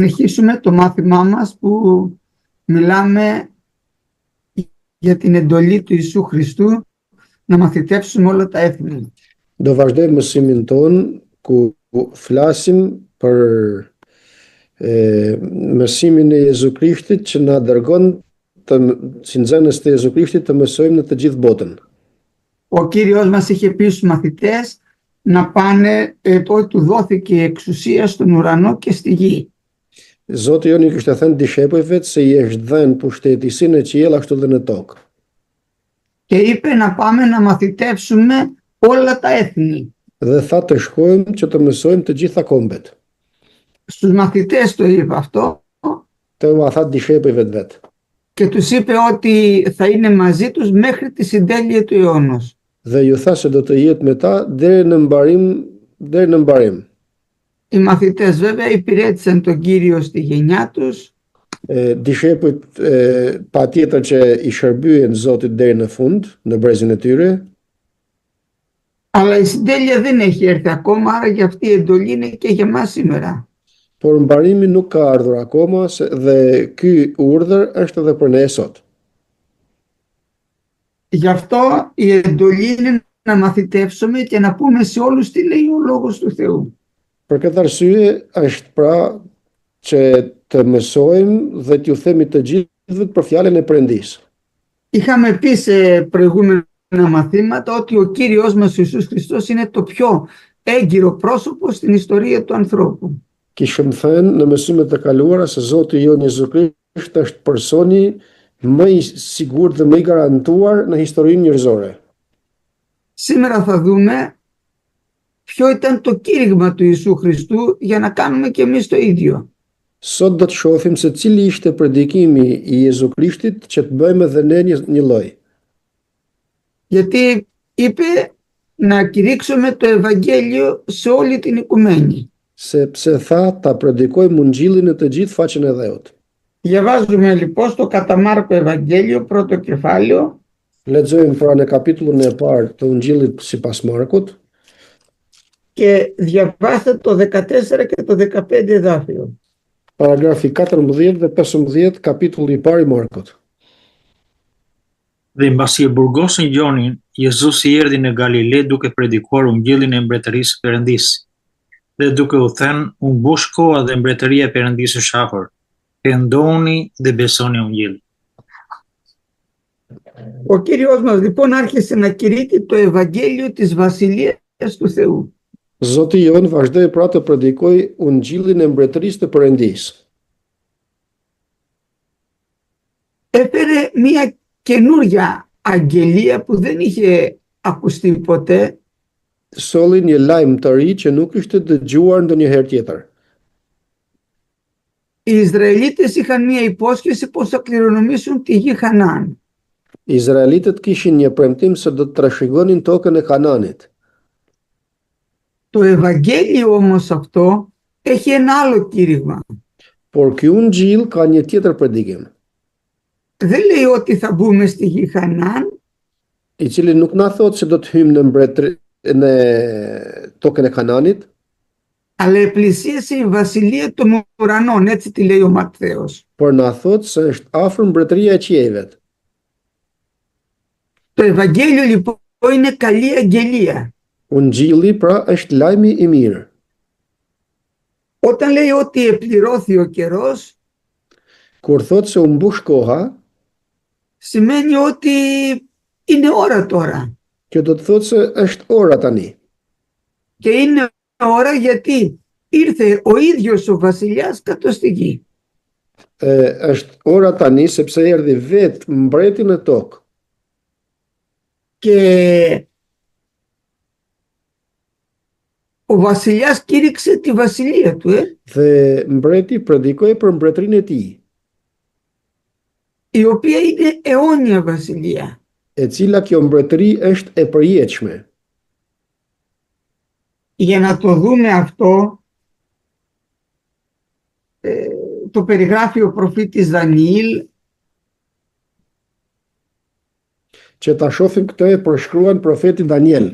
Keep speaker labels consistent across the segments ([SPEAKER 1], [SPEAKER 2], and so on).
[SPEAKER 1] συνεχίσουμε το μάθημά μας που μιλάμε για την εντολή του Ιησού Χριστού να μαθητεύσουμε όλα τα έθνη.
[SPEAKER 2] Do vazhdojmë mësimin ton ku flasim për mësimin e Jezu Krishtit që na dërgon si nxënës të Jezu Krishtit të mësojmë në të gjithë botën.
[SPEAKER 1] Ο Κύριος μας είχε πει στους μαθητές να πάνε ότι του δόθηκε εξουσία στον ουρανό και στη γη.
[SPEAKER 2] Zoti jon i kishte thënë dishepujve se i është dhënë pushteti si në qiell ashtu dhe në tokë.
[SPEAKER 1] Και είπε να πάμε να μαθητεύσουμε όλα τα έθνη.
[SPEAKER 2] Dhe tha të shkojmë që të mësojmë të gjitha kombet.
[SPEAKER 1] Στους μαθητές το είπε αυτό.
[SPEAKER 2] Të ma tha dishepujve të vet.
[SPEAKER 1] Και τους είπε ότι θα είναι μαζί τους μέχρι τη συντέλεια του αιώνος.
[SPEAKER 2] Dhe ju tha se do të jetë me ta deri në mbarim.
[SPEAKER 1] Οι μαθητές βέβαια υπηρέτησαν τον Κύριο στη γενιά τους.
[SPEAKER 2] Dishepujt patjetër që i shërbyen Zotit deri në fund, në brezin e tyre.
[SPEAKER 1] Αλλά η συντέλεια δεν έχει έρθει ακόμα, άρα και αυτή η εντολή είναι και για μας σήμερα.
[SPEAKER 2] Por mbarimi nuk ka ardhur akoma dhe ky urdhër është edhe për ne sot.
[SPEAKER 1] Γι' αυτό η εντολή είναι να μαθητεύσουμε και να πούμε σε όλους τι λέει ο Λόγος του Θεού.
[SPEAKER 2] Për këtë arsye është pra që të mësojmë dhe t'ju themi të gjithëve për fjalën e Perëndisë.
[SPEAKER 1] Είχαμε πει σε προηγούμενα μαθήματα ότι ο Κύριος μας ο Ιησούς Χριστός είναι το πιο έγκυρο πρόσωπο στην ιστορία του ανθρώπου.
[SPEAKER 2] Kishëm thënë në mësimet të kaluara se Zoti jon Jezu Krisht është personi më i sigurt dhe më i garantuar në historinë njerëzore.
[SPEAKER 1] Σήμερα θα δούμε ποιο ήταν το κήρυγμα του Ιησού Χριστού για να κάνουμε και εμείς το ίδιο.
[SPEAKER 2] Sot do të shohim se cili ishte predikimi i Jezu Krishtit që të bëjmë edhe ne një lloj.
[SPEAKER 1] Γιατί είπε να κηρύξουμε το Ευαγγέλιο σε όλη την οικουμένη.
[SPEAKER 2] Sepse tha ta predikojmë ungjillin në të gjithë faqen e dheut.
[SPEAKER 1] Διαβάζουμε λοιπόν στο κατά Μάρκο Ευαγγέλιο πρώτο κεφάλαιο.
[SPEAKER 2] Lexojmë pra në kapitullin e parë të ungjillit sipas Markut.
[SPEAKER 1] Και διαβάστε το 14 και το 15 εδάφιο.
[SPEAKER 2] Paragrafi 14 dhe 15, kapitulli i parë i Markut.
[SPEAKER 3] Dhe mbasi e burgosin Gjonin, Jezusi erdhi në Galile duke predikuar ungjillin e mbretërisë së Perëndisë. Dhe duke u thënë, u mbush koha dhe mbretëria e Perëndisë është afër. Pendohuni dhe besoni ungjillin.
[SPEAKER 1] Ο Κύριος μας λοιπόν άρχισε να κηρύττει το Ευαγγέλιο της Βασιλείας του Θεού.
[SPEAKER 2] Zoti jon vazhdoi pra të predikoj ungjillin e mbretërisë të Perëndisë.
[SPEAKER 1] Έφερε μια καινούρια αγγελία που δεν είχε ακουστεί ποτέ.
[SPEAKER 2] Solli një lajm të ri që nuk ishte dëgjuar ndonjëherë tjetër.
[SPEAKER 1] Οι Ισραηλίτες είχαν μια υπόσχεση πως θα κληρονομήσουν τη γη Χανάν.
[SPEAKER 2] Izraelitët kishin një premtim se do të trashëgonin tokën e Kananit.
[SPEAKER 1] Το Ευαγγέλιο όμως αυτό έχει ένα άλλο κήρυγμα.
[SPEAKER 2] Por ky ungjill ka një tjetër predikim,
[SPEAKER 1] Δεν λέει ότι θα μπούμε στη γη Χανάν,
[SPEAKER 2] i cili nuk na thot se do të hymë në tokën e Kananit,
[SPEAKER 1] αλλά επλησίασε η βασιλεία των ουρανών, έτσι τη λέει ο Ματθαίος.
[SPEAKER 2] por na thot se është afër mbretëria e qiejve.
[SPEAKER 1] Το Ευαγγέλιο λοιπόν είναι καλή αγγελία.
[SPEAKER 2] Ungjilli pra është lajmi i mirë.
[SPEAKER 1] Όταν λέει ότι επληρώθη ο καιρός,
[SPEAKER 2] Kur thot se u mbush koha,
[SPEAKER 1] σημαίνει ότι είναι ώρα τώρα.
[SPEAKER 2] kjo do të thot se është ora tani.
[SPEAKER 1] Και είναι ώρα γιατί ήρθε ο ίδιος ο βασιλιάς κάτω στη γη.
[SPEAKER 2] Është ora tani sepse erdhi vetë mbreti në tokë.
[SPEAKER 1] Και ο βασιλιάς κήρυξε τη βασιλεία του.
[SPEAKER 2] Dhe mbreti predikoi për mbretërinë e tij,
[SPEAKER 1] Η οποία είναι αιώνια βασιλεία.
[SPEAKER 2] e cila kjo mbretëri është e përjetshme.
[SPEAKER 1] Για να το δούμε αυτό, το περιγράφει ο προφήτης Δανιήλ.
[SPEAKER 2] Që ta shohim këtë e përshkruan profeti Daniel.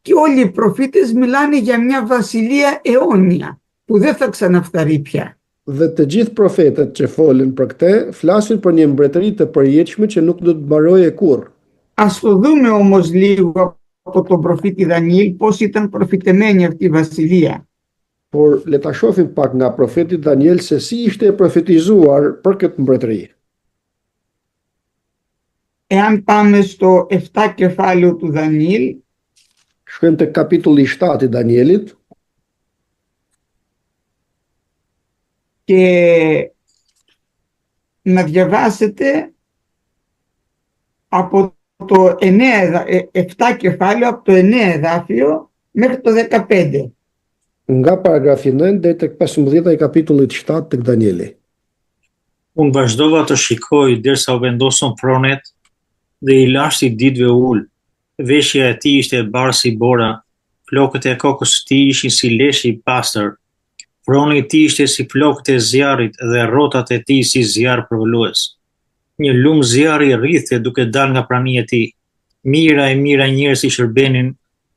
[SPEAKER 1] Και όλοι οι προφήτες μιλάνε για μια βασιλεία αιώνια. που δεν θα ξαναφθαρεί πια.
[SPEAKER 2] Dhe të gjithë profetët që folën për këtë, flasin për një mbretëri të përjetshme që nuk do të mbarojë kurrë.
[SPEAKER 1] Ας το δούμε όμως λίγο από τον προφήτη Δανιήλ πώς ήταν προφητεμένη αυτή η βασιλεία.
[SPEAKER 2] Por le ta shohim pak nga profeti Daniel se si ishte e profetizuar për këtë mbretëri.
[SPEAKER 1] Εάν πάμε στο 7 κεφάλαιο του Δανιήλ,
[SPEAKER 2] Shkojmë te kapitulli 7 i Danielit
[SPEAKER 1] και να διαβάσετε από το 7 κεφάλαιο, από το 9 εδάφιο μέχρι το 15.
[SPEAKER 2] nga paragrafi 9 deri tek 15 i kapitullit 7 tek Danieli.
[SPEAKER 3] Unë vazhdova të shikoj derisa u vendosën fronet dhe i lashti ditëve ul. Veshja e tij ishte e bardhë si bora, flokët e kokës së tij ishin si leshi i pastër. Froni i tij ishte si flokët e zjarrit dhe rrotat e tij si zjarr përvolues. Një lumë zjarri rrithte duke dalë nga prania e tij. Mira e mira njerëz i shërbenin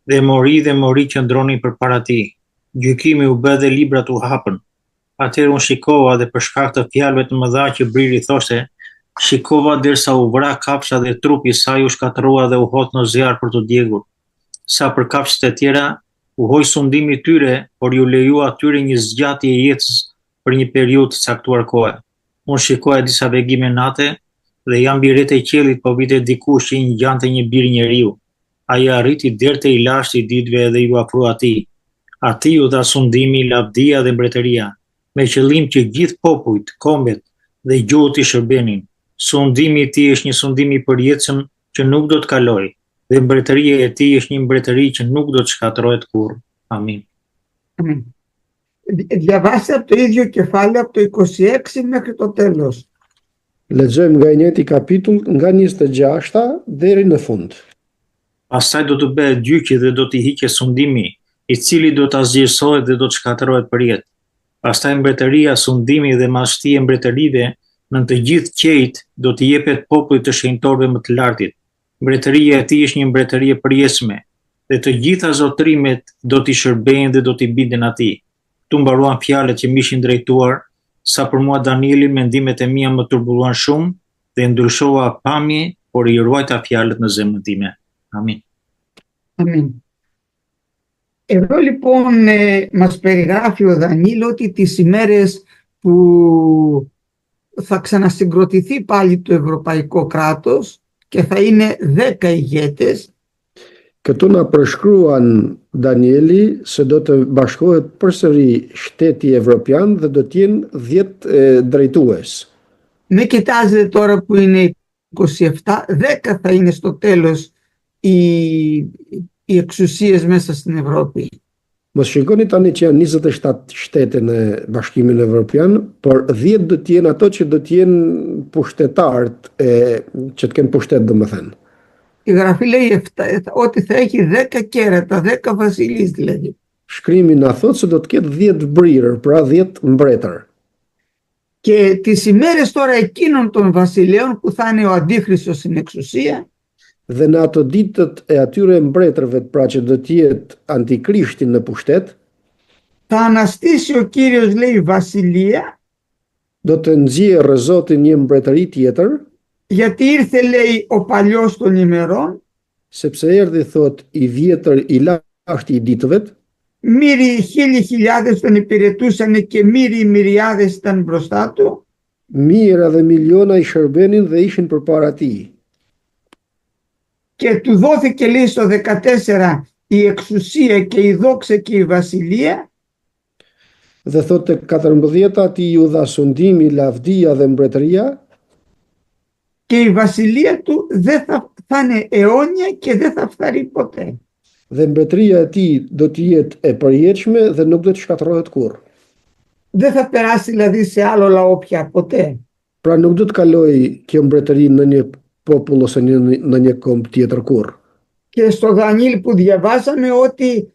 [SPEAKER 3] dhe mori qëndronin përpara tij. Gjykimi u bë dhe librat u hapën. Atëherë unë shikova dhe për shkak të fjalëve të mëdha që briri thoshte, shikova derisa u vra kafsha dhe trupi i saj u shkatërrua dhe u hot në zjarr për të djegur. Sa për kafshët e tjera, u hoj sundimi i tyre, por ju lejua atyre një zgjatje e jetës për një periudhë të caktuar kohe. Unë shikoja disa begime nate dhe jam mbi rreth e qiellit po vite dikush që i ngjante një bir njeriu. Ai arriti deri te i lashti i ditëve dhe ju afrua atij. Atij u dha sundimi, lavdia dhe mbretëria, me qëllim që gjithë popujt, kombet dhe gjuhët i shërbenin. Sundimi i tij është një sundim i përjetshëm që nuk do të kalojë, dhe mbretëria e tij është një mbretëri që nuk do të shkatërrohet kurrë. Amin.
[SPEAKER 1] Διαβάστε από το ίδιο κεφάλαιο από το 26 μέχρι το τέλος.
[SPEAKER 2] Lexojmë nga i njëjti kapitull nga 26 deri në fund.
[SPEAKER 3] Pastaj do të bëhet gjyqi dhe do t'i hiqet sundimi, i cili do të asgjërsohet dhe do të shkatërrohet për jetë. Pastaj mbretëria, sundimi dhe mashtia e mbretërive në të gjithë qejt do t'i jepet popullit të shenjtorëve më të lartit. Mbretëria e tij është një mbretëri e përjetshme dhe të gjitha zotrimet do t'i shërbejnë dhe do t'i bindin atij. Tu mbaruan fjalët që më ishin drejtuar, sa për mua Danieli mendimet e mia më turbulluan shumë dhe ndryshova pamje, por i ruajta fjalët në zemrën time. Amin.
[SPEAKER 1] Αμήν. Εδώ λοιπόν μας περιγράφει ο Δανιήλ ότι τις ημέρες που θα ξανασυγκροτηθεί πάλι το ευρωπαϊκό κράτος και θα είναι 10 ηγέτες.
[SPEAKER 2] Këtu na përshkruan Danieli se do të bashkohet përsëri shteti evropian dhe do të jenë 10 drejtues.
[SPEAKER 1] Μην κοιτάζετε τώρα που είναι 27, 10 θα είναι στο τέλος οι εξουσίες μέσα στην Ευρώπη.
[SPEAKER 2] Mos shikoni tani që janë 27 shtete në Bashkimin Evropian, por 10 do të jenë ato që do të jenë pushtetarët që të kenë pushtet, domethënë.
[SPEAKER 1] Η Γραφή λέει ότι θα έχει 10 κέρατα, 10 βασιλείς δηλαδή.
[SPEAKER 2] Shkrimi na thot se do të ketë 10 brirë, pra 10 mbretër.
[SPEAKER 1] Και τις ημέρες τώρα εκείνων των βασιλέων που θα είναι ο Αντίχριστος στην εξουσία,
[SPEAKER 2] Dhe në ato ditët e atyre mbretërve, pra që do të jetë antikrishti në pushtet,
[SPEAKER 1] θα αναστήσει ο Κύριος, λέει, βασιλεία,
[SPEAKER 2] do të nxjerrë Zoti një mbretëri tjetër,
[SPEAKER 1] γιατί ήρθε, λέει, ο παλιός των ημερών,
[SPEAKER 2] sepse erdhi thot i vjetër i lashti i ditëve,
[SPEAKER 1] μύροι χιλιάδες τον υπηρετούσαν και μύροι μυριάδες ήταν μπροστά του,
[SPEAKER 2] mijëra dhe miliona i shërbenin dhe ishin përpara tij.
[SPEAKER 1] και του δόθηκε, λέει, στο 14 η εξουσία και η δόξα και η βασιλεία,
[SPEAKER 2] Dhe thot të 14 ati ju dha sundimi, lavdia dhe mbretëria,
[SPEAKER 1] και η βασιλεία του δεν θα είναι αιώνια και δεν θα φθαρεί ποτέ.
[SPEAKER 2] dhe mbretëria e tij do të jetë e përjetshme dhe nuk do të shkatërrohet kurrë.
[SPEAKER 1] Δεν θα περάσει δηλαδή σε άλλο λαό πια ποτέ.
[SPEAKER 2] Pra nuk do të kalojë kjo mbretëri në një popull ose në një komb tjetër kurrë.
[SPEAKER 1] Και στο Δανιήλ που διαβάσαμε ότι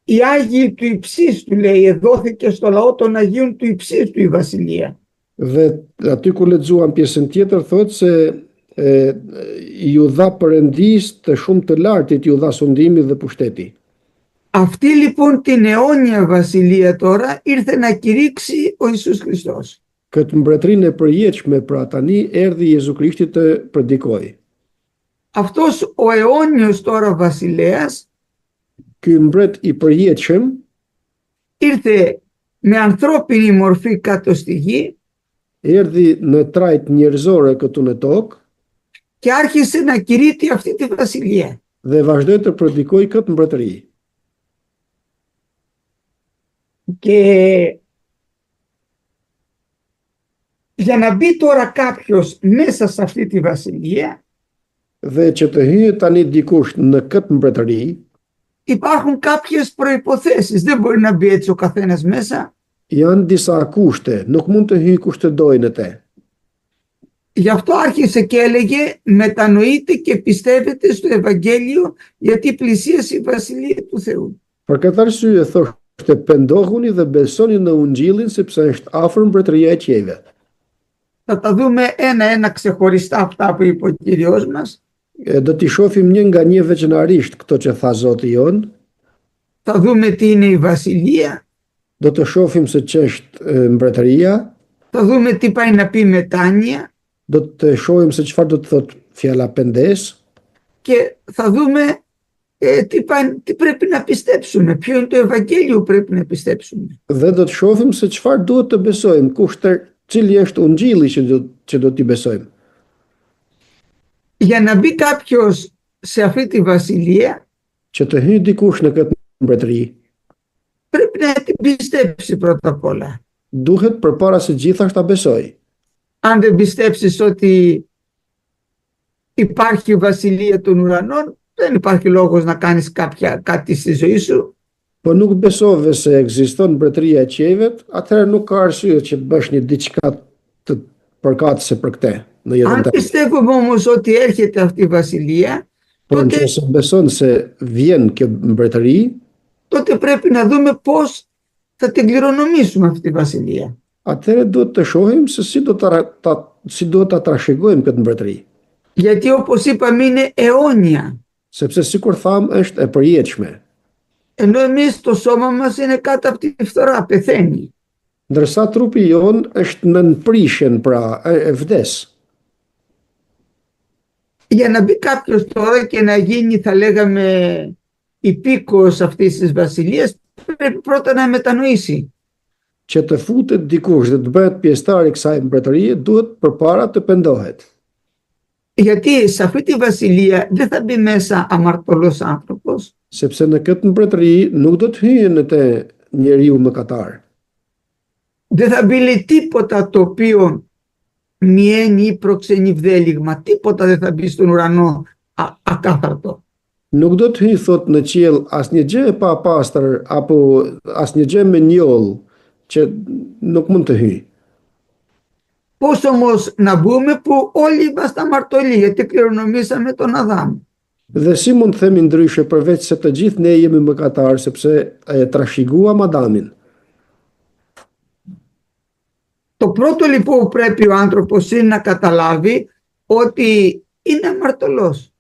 [SPEAKER 1] οι Άγιοι του υψίστου, λέει, δόθηκε στο λαό των Αγίων του υψίστου η βασιλεία.
[SPEAKER 2] Dhe aty ku lexuam pjesën tjetër thotë se ju dha perëndis të shumë të lartit, ju dha sundimi dhe pushteti.
[SPEAKER 1] Αυτή λοιπόν την αιώνια βασιλεία τώρα ήρθε να κηρύξει ο Ιησούς Χριστός.
[SPEAKER 2] Këtë mbretërinë e përjetshme pra tani erdhi Jezu Krishti të predikoi.
[SPEAKER 1] Αυτός ο αιώνιος τώρα βασιλέας
[SPEAKER 2] Ky mbret i përjetshëm
[SPEAKER 1] ήρθε με ανθρώπινη μορφή κάτω στη γη
[SPEAKER 2] erdhi në trajt njerëzore këtu në tokë
[SPEAKER 1] και άρχισε να κηρύττει αυτή τη βασιλεία.
[SPEAKER 2] dhe vazhdoi të predikoi këtë mbretëri.
[SPEAKER 1] Και για να μπει τώρα κάποιος μέσα σε αυτή τη βασιλεία
[SPEAKER 2] Dhe që të hyjë tani dikush në këtë mbretëri,
[SPEAKER 1] υπάρχουν κάποιες προϋποθέσεις. Δεν μπορεί να μπει έτσι ο καθένας μέσα.
[SPEAKER 2] janë disa kushte, nuk mund të hyjë kush të dojë në te.
[SPEAKER 1] Γι' αυτό άρχισε και έλεγε μετανοείτε και πιστεύετε στο Ευαγγέλιο γιατί πλησίασε η Βασιλεία του Θεού.
[SPEAKER 2] Për këtë arsye thoshte pendohuni dhe besoni në ungjillin sepse është afër mbretëria e qiejve.
[SPEAKER 1] Θα τα δούμε ένα-ένα ξεχωριστά αυτά που είπε ο Κύριος μας.
[SPEAKER 2] Do t'i shohim një nga një veçanarisht këto që tha Zoti jon,
[SPEAKER 1] Θα δούμε τι είναι η Βασιλεία.
[SPEAKER 2] do të shohim se ç'është mbretëria,
[SPEAKER 1] Θα δούμε τι πάει να πει μετάνοια
[SPEAKER 2] do të shohim se çfarë do të thotë fjala pendes
[SPEAKER 1] και θα δούμε τι πρέπει να πιστέψουμε. Ποιο είναι το Ευαγγέλιο που πρέπει να πιστέψουμε.
[SPEAKER 2] dhe do të shohim se çfarë duhet të besojmë, cili është ungjilli që do t'i besojmë.
[SPEAKER 1] Για να μπει κάποιος σε αυτή τη βασιλεία
[SPEAKER 2] Që të hyjë dikush në këtë mbretëri,
[SPEAKER 1] πρέπει να την πιστέψει πρώτα απ' όλα.
[SPEAKER 2] duhet përpara se gjithashtu ta besoj.
[SPEAKER 1] Αν δεν πιστέψεις ότι υπάρχει η βασιλεία των ουρανών, δεν υπάρχει λόγος να κάνεις κάτι στη ζωή σου.
[SPEAKER 2] Po nuk besove se ekziston mbretëria e qiejve, atëherë nuk ka arsye që bësh një diçka të përkatëse për këtë në jetën
[SPEAKER 1] Αν
[SPEAKER 2] tënde.
[SPEAKER 1] πιστεύουμε όμως ότι έρχεται αυτή η βασιλεία,
[SPEAKER 2] Por nëse beson se vjen kjo mbretëri,
[SPEAKER 1] τότε πρέπει να δούμε πώς θα την κληρονομήσουμε αυτή τη βασιλεία.
[SPEAKER 2] atëherë duhet të shohim se si do ta trashëgojmë këtë mbretëri.
[SPEAKER 1] Γιατί όπως είπαμε είναι αιώνια.
[SPEAKER 2] Sepse sikur tham është e përjetshme.
[SPEAKER 1] Ενώ εμείς το σώμα μας είναι κάτω από τη φθορά, πεθαίνει.
[SPEAKER 2] Ndërsa trupi jon është nën prishjen, pra e vdes.
[SPEAKER 1] Για να μπει κάποιος τώρα και να γίνει, θα λέγαμε, υπήκοος αυτής της βασιλείας, πρέπει πρώτα να μετανοήσει.
[SPEAKER 2] Që të futet dikush dhe të bëhet pjesëtar i kësaj mbretërie, duhet përpara të pendohet.
[SPEAKER 1] Γιατί σε αυτή τη βασιλεία δεν θα μπει μέσα αμαρτωλός άνθρωπος.
[SPEAKER 2] Sepse në këtë mbretëri nuk do të hyjë në të njeriu mëkatar.
[SPEAKER 1] Δεν θα μπει, λέει, τίποτα το οποίο μιαίνει ή προξενεί βδέλιγμα. Τίποτα δεν θα μπει στον ουρανό ακάθαρτο.
[SPEAKER 2] Nuk do të hyjë thot në qiell asnjë gjë e papastër apo asnjë gjë me njoll që nuk mund të hyjë.
[SPEAKER 1] Πώς όμως να μπούμε που όλοι είμαστε αμαρτωλοί, γιατί κληρονομήσαμε τον Αδάμ.
[SPEAKER 2] Dhe si mund të themi ndryshe përveç se të gjithë ne jemi mëkatar sepse e trashëguam Adamin.
[SPEAKER 1] Το πρώτο λοιπόν που πρέπει ο άνθρωπος είναι να καταλάβει ότι είναι αμαρτωλός.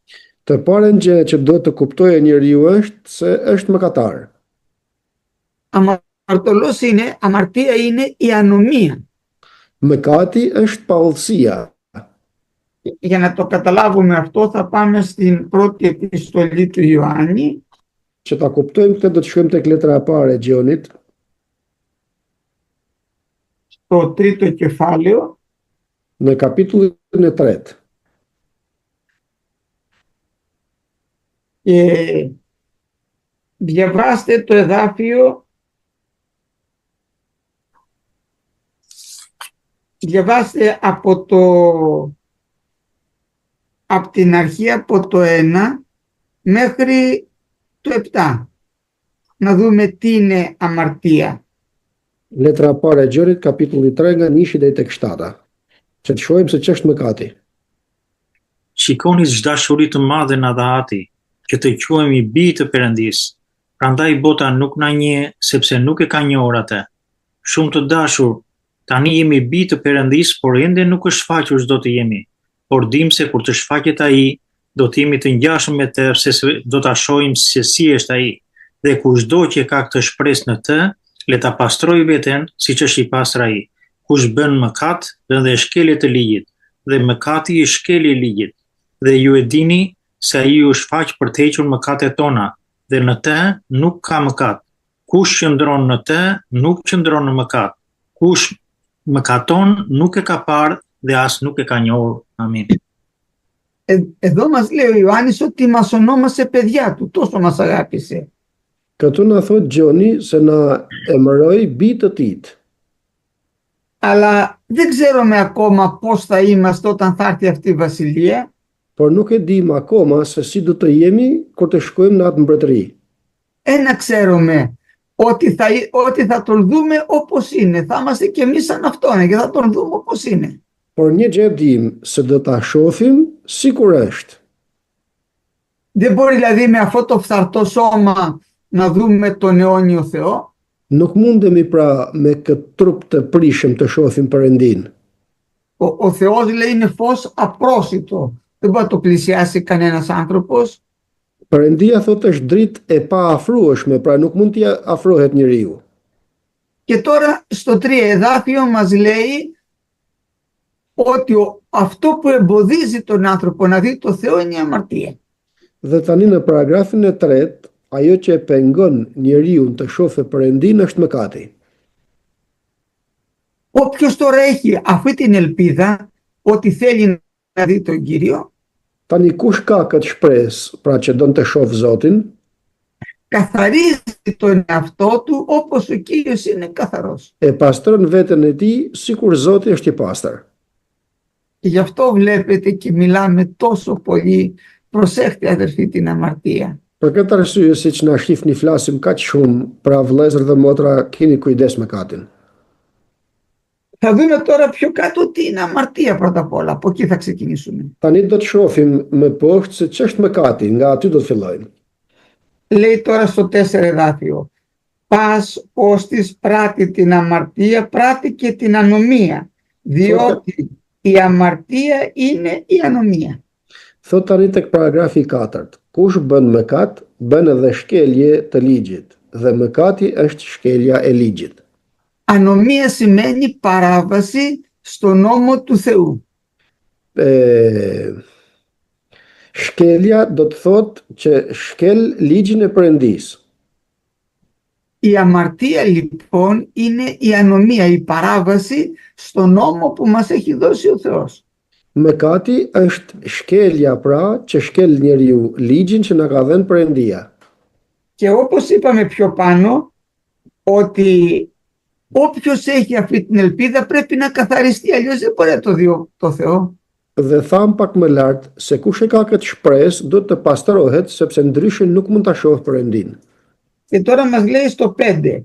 [SPEAKER 2] Të parën gjë që do të kuptojë njeriu është se është mëkatar.
[SPEAKER 1] Αμαρτωλός είναι, αμαρτία είναι η ανομία.
[SPEAKER 2] Mëkati është pavëllësia.
[SPEAKER 1] Για να το καταλάβουμε αυτό θα πάμε στην πρώτη επιστολή του Ιωάννη.
[SPEAKER 2] Që ta kuptojmë këtë do të shkojmë tek letra e parë e Gjonit,
[SPEAKER 1] Στο τρίτο κεφάλαιο
[SPEAKER 2] në kapitullin e 3.
[SPEAKER 1] και διαβάστε το εδάφιο, διαβάστε από την αρχή, από το 1 μέχρι το 7. Να δούμε τι είναι αμαρτία.
[SPEAKER 2] Letra e parë e Gjonit, kapitulli 3 nga 1 deri tek 7. Që të shohim se ç'është mëkati.
[SPEAKER 3] Shikoni ç'dashuri të madhe na dha Ati, që të quhemi bij të Perëndisë. Prandaj bota nuk na njeh sepse nuk e ka njohur atë. Shumë të dashur, tani jemi bij të Perëndisë, por ende nuk është shfaqur ç'do të jemi. Por dim se kur të shfaqet Ai, do të jemi të ngjashëm me të, sepse do ta shohim se si është Ai. dhe kushdo që ka këtë shpresë në të, le ta pastrojë veten siç është i pastër ai. Kush bën mëkat, bën dhe shkelje të ligjit, dhe mëkati është shkelje e ligjit. Dhe ju e dini se ai u shfaq për të hequr mëkatet tona, dhe në të nuk ka mëkat. Kush qëndron në të, nuk qëndron në mëkat. Kush mëkaton, nuk e ka parë dhe as nuk e ka njohur. Amin.
[SPEAKER 1] Εδώ μας λέει ο Ιωάννης ότι μας ονόμασε παιδιά του, τόσο μας αγάπησε.
[SPEAKER 2] Këtu na thot Gjoni se na emëroi bitë të tij.
[SPEAKER 1] Αλλά δεν ξέρουμε ακόμα πώς θα είμαστε όταν θα έρθει αυτή η βασιλεία.
[SPEAKER 2] Por nuk e dim akoma se si do të jemi kur të shkojmë në atë mbretëri.
[SPEAKER 1] Ένα ξέρουμε, ότι θα τον δούμε όπως είναι. Θα είμαστε κι εμείς σαν αυτόν και θα τον δούμε όπως είναι.
[SPEAKER 2] Por një gjë e dim se do ta shohim sikur është.
[SPEAKER 1] Δεν μπορεί δηλαδή με αυτό το φθαρτό σώμα να δούμε τον αιώνιο Θεό.
[SPEAKER 2] Nuk mundemi pra me këtë trup të prishëm të shohim Perëndin.
[SPEAKER 1] Ο Θεός λέει είναι φως απρόσιτο. Δεν μπορεί να το πλησιάσει κανένας άνθρωπος.
[SPEAKER 2] Perëndia thotë është dritë e pa afrueshme, pra nuk mund t'i afrohet njeriu.
[SPEAKER 1] Και τώρα στο 3 εδάφιο μας λέει ότι αυτό που εμποδίζει τον άνθρωπο να δει το Θεό είναι η αμαρτία.
[SPEAKER 2] Dhe tani në paragrafin e 3, ajo që e pengon njeriu të shohë Perëndin është mëkati.
[SPEAKER 1] Όποιος τώρα έχει αυτή την ελπίδα ότι θέλει να δει τον Κύριο,
[SPEAKER 2] Tani kush ka këtë shpresë, pra që don të shohë Zotin,
[SPEAKER 1] καθαρίζει τον εαυτό του όπως ο Κύριος είναι καθαρός.
[SPEAKER 2] e pastron veten e tij sikur Zoti është i pastër.
[SPEAKER 1] Και γι' αυτό βλέπετε και μιλάμε τόσο πολύ, προσέχτε αδερφοί την αμαρτία.
[SPEAKER 2] Për këtë arsye, siç na shihni flasim kaq shumë, pra vëllezër dhe motra, keni kujdes me katin.
[SPEAKER 1] Θα δούμε τώρα πιο κάτω τι είναι αμαρτία πρώτα απ' όλα, από εκεί θα ξεκινήσουμε.
[SPEAKER 2] Tani do të shohim më poshtë se ç'është mëkati, nga aty do të fillojmë.
[SPEAKER 1] Λέει τώρα στο 4 εδάφιο, πας ώστις πράττει την αμαρτία, πράττει και την ανομία, διότι η αμαρτία είναι η ανομία.
[SPEAKER 2] Thot tani tek paragrafi 4, kush bën mëkat, bën edhe shkelje të ligjit, dhe mëkati është shkelja e ligjit.
[SPEAKER 1] Ανομία σημαίνει παράβαση στο νόμο του Θεού.
[SPEAKER 2] Shkelja do të thot që shkel ligjin e Perëndis.
[SPEAKER 1] Η αμαρτία λοιπόν είναι η ανομία, η παράβαση στο νόμο που μας έχει δώσει ο Θεός.
[SPEAKER 2] Mëkati është shkelja pra që shkel njeriu ligjin që na ka dhënë Perëndia.
[SPEAKER 1] Και όπως είπαμε πιο πάνω, ότι όποιος έχει αυτή την ελπίδα πρέπει να καθαριστεί, αλλιώς δεν μπορεί να το δει το Θεό.
[SPEAKER 2] Dhe tham pak më lart se kush e ka këtë shpresë do të pastrohet sepse ndryshe nuk mund ta shohë Perëndin.
[SPEAKER 1] Και τώρα μας λέει στο 5,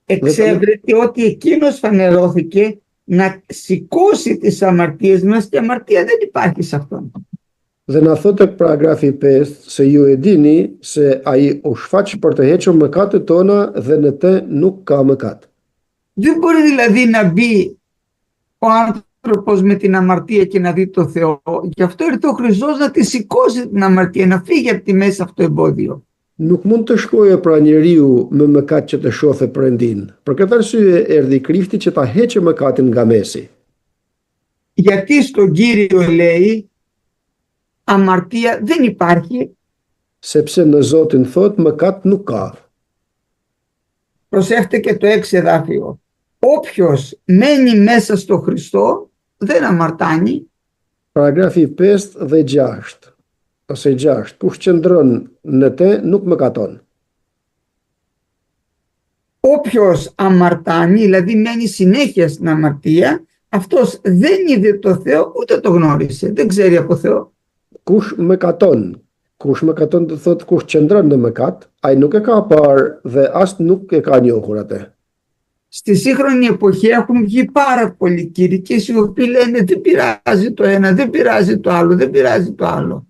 [SPEAKER 1] εξέβρεται ότι εκείνος φανερώθηκε να σηκώσει τις αμαρτίες μας και αμαρτία δεν υπάρχει σε αυτόν.
[SPEAKER 2] Dhe na thotë tek paragrafi 5 se ju e dini se ai u shfaq për të hequr mëkatet tona dhe në të nuk ka mëkat.
[SPEAKER 1] Δεν μπορεί δηλαδή να μπει ο άνθρωπος με την αμαρτία και να δει το Θεό. Γι' αυτό ήρθε ο Χριστός να τη σηκώσει την αμαρτία, να φύγει από τη μέση αυτό το εμπόδιο.
[SPEAKER 2] Nuk mund të shkojë pra njeriu me mëkat që të shohë Perëndin. Për këtë arsye erdhi Krishti që ta heqë mëkatin nga mesi.
[SPEAKER 1] Γιατί στον Κύριο λέει αμαρτία δεν υπάρχει.
[SPEAKER 2] Sepse në Zotin thot mëkat nuk ka.
[SPEAKER 1] Προσέχτε και το 6 εδάφιο. Όποιος μένει μέσα στο Χριστό δεν αμαρτάνει.
[SPEAKER 2] Paragrafi 5 dhe 6 ose 6, kush qëndron në te nuk mëkaton.
[SPEAKER 1] Όποιος αμαρτάνει, δηλαδή μένει συνέχεια στην αμαρτία, αυτός δεν είδε το Θεό ούτε το γνώρισε, δεν ξέρει από Θεό.
[SPEAKER 2] Kush mëkaton të thot kush qëndron në mëkat, ai nuk e ka parë dhe as nuk e ka njohur atë.
[SPEAKER 1] Στη σύγχρονη εποχή έχουν βγει πάρα πολλοί κήρυκες οι οποίοι λένε δεν πειράζει το ένα, δεν πειράζει το άλλο, δεν πειράζει το άλλο.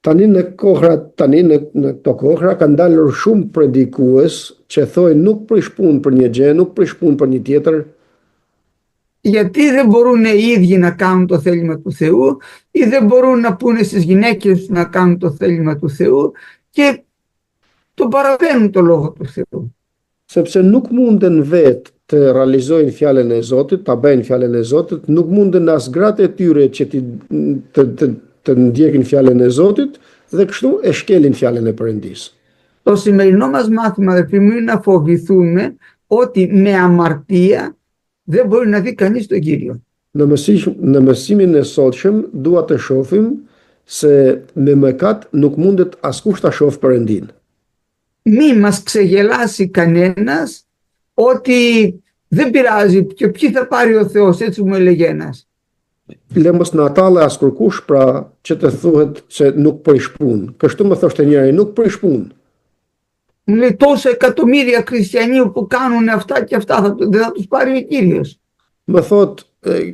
[SPEAKER 2] Tani në këto kohra kanë dalur shumë predikues që thojnë nuk prish punë për një gjë, nuk prish punë për një tjetër.
[SPEAKER 1] Γιατί δεν μπορούν οι ίδιοι να κάνουν το θέλημα του Θεού ή δεν μπορούν να πούνε στις γυναίκες να κάνουν το θέλημα του Θεού και τον παραβαίνουν το Λόγο του Θεού.
[SPEAKER 2] Sepse nuk munden vetë të realizojnë fjalën e Zotit, ta bëjnë fjalën e Zotit, nuk munden as gratë e tyre që të ndjekin fjalën e Zotit dhe kështu e shkelin fjalën e Perëndisë.
[SPEAKER 1] Το σημερινό μας μάθημα, αδελφοί μου, είναι να φοβηθούμε ότι με αμαρτία δεν μπορεί να δει κανείς τον Κύριο.
[SPEAKER 2] Në mësimin e sotshëm dua të shohim se me mëkat nuk mundet askush ta shohë Perëndin.
[SPEAKER 1] Μη μας ξεγελάσει κανένας ότι δεν πειράζει και ποιοι θα πάρει ο Θεός, έτσι μου έλεγε ένας.
[SPEAKER 2] Le mos na atalle as kërkush pra që të thuhet se nuk prish punë. Kështu më thoshte njëri, nuk prish punë.
[SPEAKER 1] Μου λέει τόσα εκατομμύρια χριστιανοί που κάνουν αυτά και αυτά δεν θα τους πάρει ο Κύριος.
[SPEAKER 2] Më thot,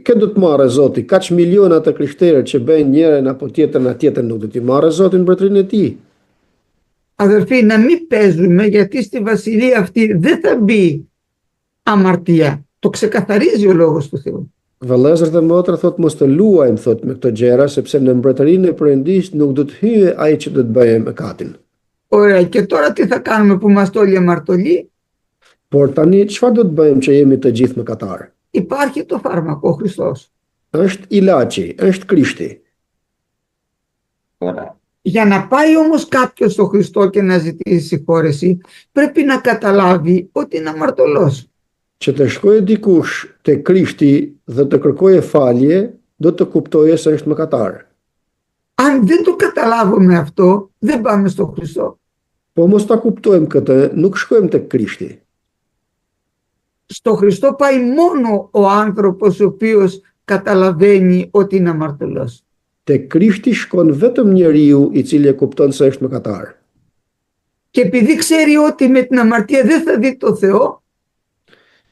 [SPEAKER 2] kë do të marrë Zoti? Kaq miliona të krishterë që bëjnë njërin apo tjetrën nuk do t'i marrë Zoti në mbretërinë e tij.
[SPEAKER 1] Αδερφοί, να μην παίζουμε, γιατί στη βασιλεία αυτή δεν θα μπει αμαρτία. Το ξεκαθαρίζει ο Λόγος του Θεού.
[SPEAKER 2] Vëllezër dhe motra thot mos të luajmë thot me këto gjëra sepse në mbretërinë e Perëndisë nuk do të hyjë ai që do të bëjë mëkatin.
[SPEAKER 1] Ωραία, και τώρα τι θα κάνουμε που είμαστε όλοι αμαρτωλοί?
[SPEAKER 2] Por tani çfarë do të bëjmë që jemi të gjithë mëkatarë?
[SPEAKER 1] Υπάρχει το φάρμακο, ο Χριστός.
[SPEAKER 2] Është ilaçi, është Krishti.
[SPEAKER 1] Ωραία. Για να πάει όμως κάποιος στο Χριστό και να ζητήσει συγχώρεση, πρέπει να καταλάβει ότι είναι αμαρτωλός.
[SPEAKER 2] Që të shkojë dikush te Krishti dhe të kërkojë falje, do të kuptojë se është mëkatar.
[SPEAKER 1] Αν δεν το καταλάβουμε αυτό, δεν πάμε στο Χριστό.
[SPEAKER 2] Po mos ta kuptojmë këtë, nuk shkojmë tek Krishti.
[SPEAKER 1] Στο Χριστό πάει μόνο ο άνθρωπος ο οποίος καταλαβαίνει ότι είναι αμαρτωλός.
[SPEAKER 2] Tek Krishti shkon vetëm njeriu i cili e kupton se është mëkatar.
[SPEAKER 1] Και επειδή ξέρει ότι με την αμαρτία δεν θα δει το Θεό,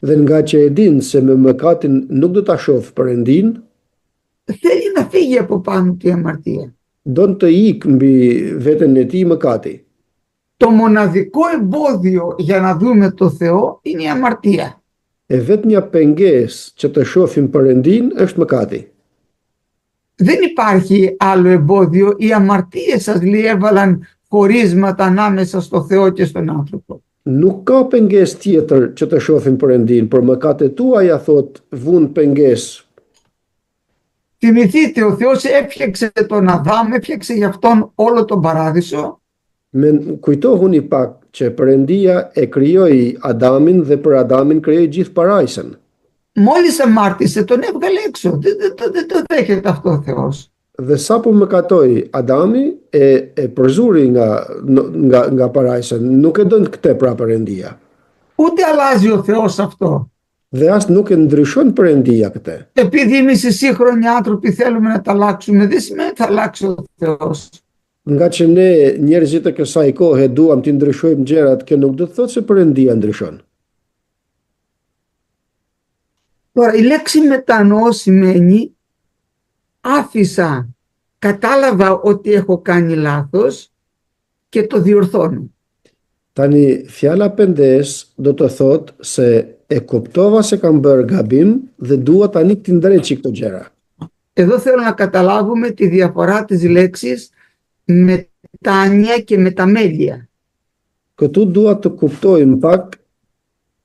[SPEAKER 2] Dhe nga që e din se me mëkatin nuk do ta shohë Perëndin,
[SPEAKER 1] θέλει να φύγει από πάνω του η αμαρτία.
[SPEAKER 2] don të ikë mbi veten e tij mëkati.
[SPEAKER 1] Το μοναδικό εμπόδιο για να δούμε το Θεό είναι η αμαρτία.
[SPEAKER 2] E vetmja pengesë që të shohim Perëndin është mëkati.
[SPEAKER 1] Δεν υπάρχει άλλο εμπόδιο. Οι αμαρτίες σας λέει έβαλαν χωρίσματα ανάμεσα στο Θεό και στον άνθρωπο.
[SPEAKER 2] Nuk ka pengesë tjetër që të shohim Perëndin, por mëkatet tuaja thot vun pengesë.
[SPEAKER 1] Θυμηθείτε, ο Θεός έφτιαξε τον Αδάμ, έφτιαξε για αυτόν όλο τον παράδεισο.
[SPEAKER 2] Kujtohuni pak që Perëndia e krijoi Adamin dhe për Adamin krijoi gjithë parajsën.
[SPEAKER 1] Μόλις αμάρτησε τον έβγαλε έξω. Δεν το δέχεται αυτό ο Θεός.
[SPEAKER 2] Dhe sapo mëkatoi Adami e përzuri nga parajsa, nuk e don këtë pra Perëndia.
[SPEAKER 1] Ούτε αλλάζει ο Θεός αυτό.
[SPEAKER 2] Dhe as nuk e ndryshon Perëndia këtë.
[SPEAKER 1] Επειδή εμείς οι σύγχρονοι άνθρωποι θέλουμε να τα αλλάξουμε, δεν σημαίνει θα αλλάξει ο Θεός.
[SPEAKER 2] Nga që ne njerëzit e kësaj kohe duam të ndryshojmë gjërat, kjo nuk do të thotë se Perëndia ndryshon.
[SPEAKER 1] Τώρα η λέξη μετανοώ σημαίνει άφησα, κατάλαβα ότι έχω κάνει λάθος και το διορθώνω.
[SPEAKER 2] Tani fjala pendes do të thotë se e kuptova se kam bërë gabim dhe dua tani të ndreqi këto gjëra.
[SPEAKER 1] Εδώ θέλω να καταλάβουμε τη διαφορά της λέξης μετάνοια και μεταμέλεια.
[SPEAKER 2] Këtu dua të kuptojmë pak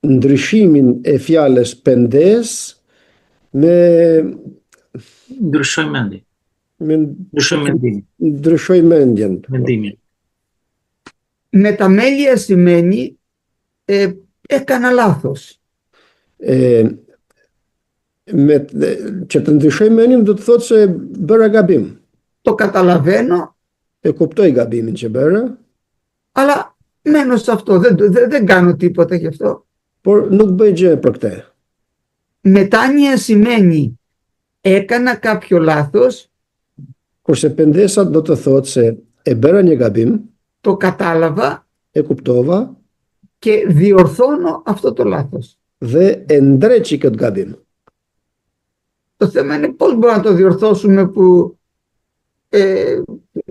[SPEAKER 2] ndryshimin e fjalës pendes me
[SPEAKER 3] Ndryshoj mendin. Ndryshoj mendimin.
[SPEAKER 2] Ndryshoj mendjen.
[SPEAKER 3] Mendimin.
[SPEAKER 1] Μεταμέλεια σημαίνει έκανα λάθος.
[SPEAKER 2] Që të ndryshoj mendjen do të thotë se bëra gabim.
[SPEAKER 1] Το καταλαβαίνω,
[SPEAKER 2] E kuptoj gabimin që bëra,
[SPEAKER 1] αλλά μένω σε αυτό, δεν κάνω τίποτα γι' αυτό.
[SPEAKER 2] por nuk bëj gjë për këtë.
[SPEAKER 1] Μετάνοια σημαίνει έκανα κάποιο λάθος,
[SPEAKER 2] Kurse pendesa do të thotë se e bëra një gabim,
[SPEAKER 1] το κατάλαβα
[SPEAKER 2] e kuptova
[SPEAKER 1] και διορθώνω αυτό το λάθος.
[SPEAKER 2] dhe e ndreqi këtë gabim.
[SPEAKER 1] Το θέμα είναι πώς μπορούμε να το διορθώσουμε που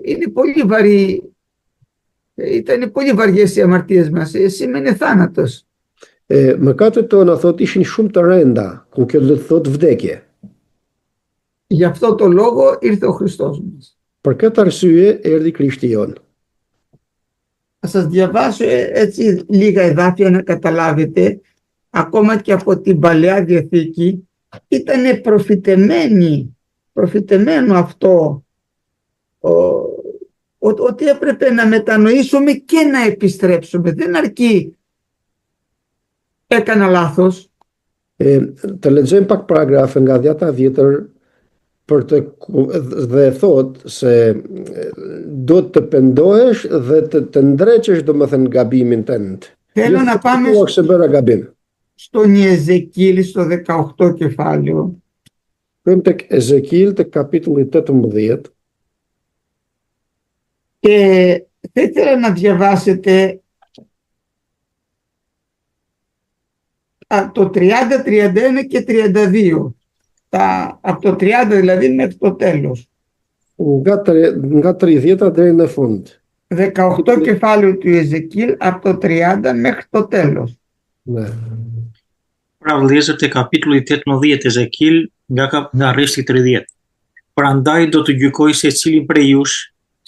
[SPEAKER 1] είναι πολύ βαρύ, ήταν πολύ βαριές οι αμαρτίες μας, σήμαινε θάνατος.
[SPEAKER 2] Mëkatet tona thot ishin shumë të rënda, ku kjo do të thotë vdekje.
[SPEAKER 1] Γι' αυτό το λόγο ήρθε ο Χριστός μας.
[SPEAKER 2] Për këtë arsye erdhi Krishti jon.
[SPEAKER 1] Θα σας διαβάσω έτσι λίγα εδάφια να καταλάβετε, ακόμα και από την Παλαιά Διαθήκη ήταν προφητεμένο αυτό, ότι έπρεπε να μετανοήσουμε και να επιστρέψουμε. Δεν αρκεί έκανα λάθος.
[SPEAKER 2] Të lexojmë pak paragrafe nga Dhjata Vjetër dhe thot se do të pendohesh dhe të ndreqesh domethënë gabimin tënd.
[SPEAKER 1] Θέλω να πάμε
[SPEAKER 2] Se bëra gabim.
[SPEAKER 1] στον Ιεζεκίλ στο 18 κεφάλαιο.
[SPEAKER 2] Këmë tek Ezekil të kapitulli 18.
[SPEAKER 1] Και θα ήθελα να διαβάσετε το 30, 31 και 32. Από το 30 δηλαδή μέχρι το τέλος.
[SPEAKER 2] Nga 30 deri në fund.
[SPEAKER 1] 18 κεφάλαιο του Ιεζεκίλ από το 30 μέχρι το τέλος.
[SPEAKER 2] Ne.
[SPEAKER 3] Pra vëllezër, te kapitulli 18 Ezekil nga rreshti 30. Prandaj do të gjykoj secilin prej jush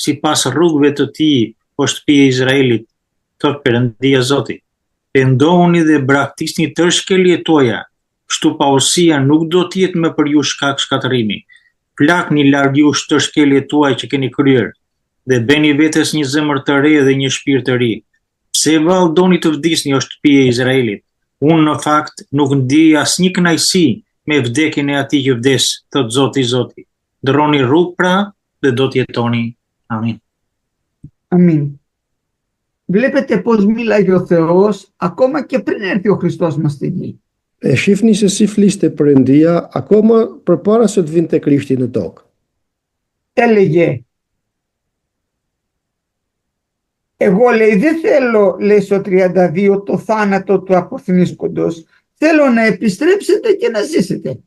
[SPEAKER 3] sipas rrugëve të tij, o shtëpi e Izraelit, thot Perëndia Zoti. Pendohuni dhe braktisni tërë shkeljet tuaja, kështu paosia nuk do të jetë më për ju shkak shkatërrimi. Plakni larg jush të shkeljet tuaj që keni kryer, dhe bëni vetes një zemër të re dhe një shpirt të ri. Pse vallë doni të vdisni o shtëpi e Izraelit? Unë në fakt nuk ndjej asnjë kënaqësi me vdekjen e atij që vdes, thot Zoti. Ndroni rrugë pra dhe do të jetoni. Amin.
[SPEAKER 1] Αμήν. Βλέπετε πώς μίλαγε ο Θεός ακόμα και πριν έρθει ο Χριστός μας στη γη.
[SPEAKER 2] Shifni se si fliste Perëndia akoma përpara se të vinte Krishti në tokë.
[SPEAKER 1] Έλεγε, εγώ λέει δεν θέλω, λέει στο 32, το θάνατο του αποθνίσκοντος, θέλω να επιστρέψετε και να ζήσετε.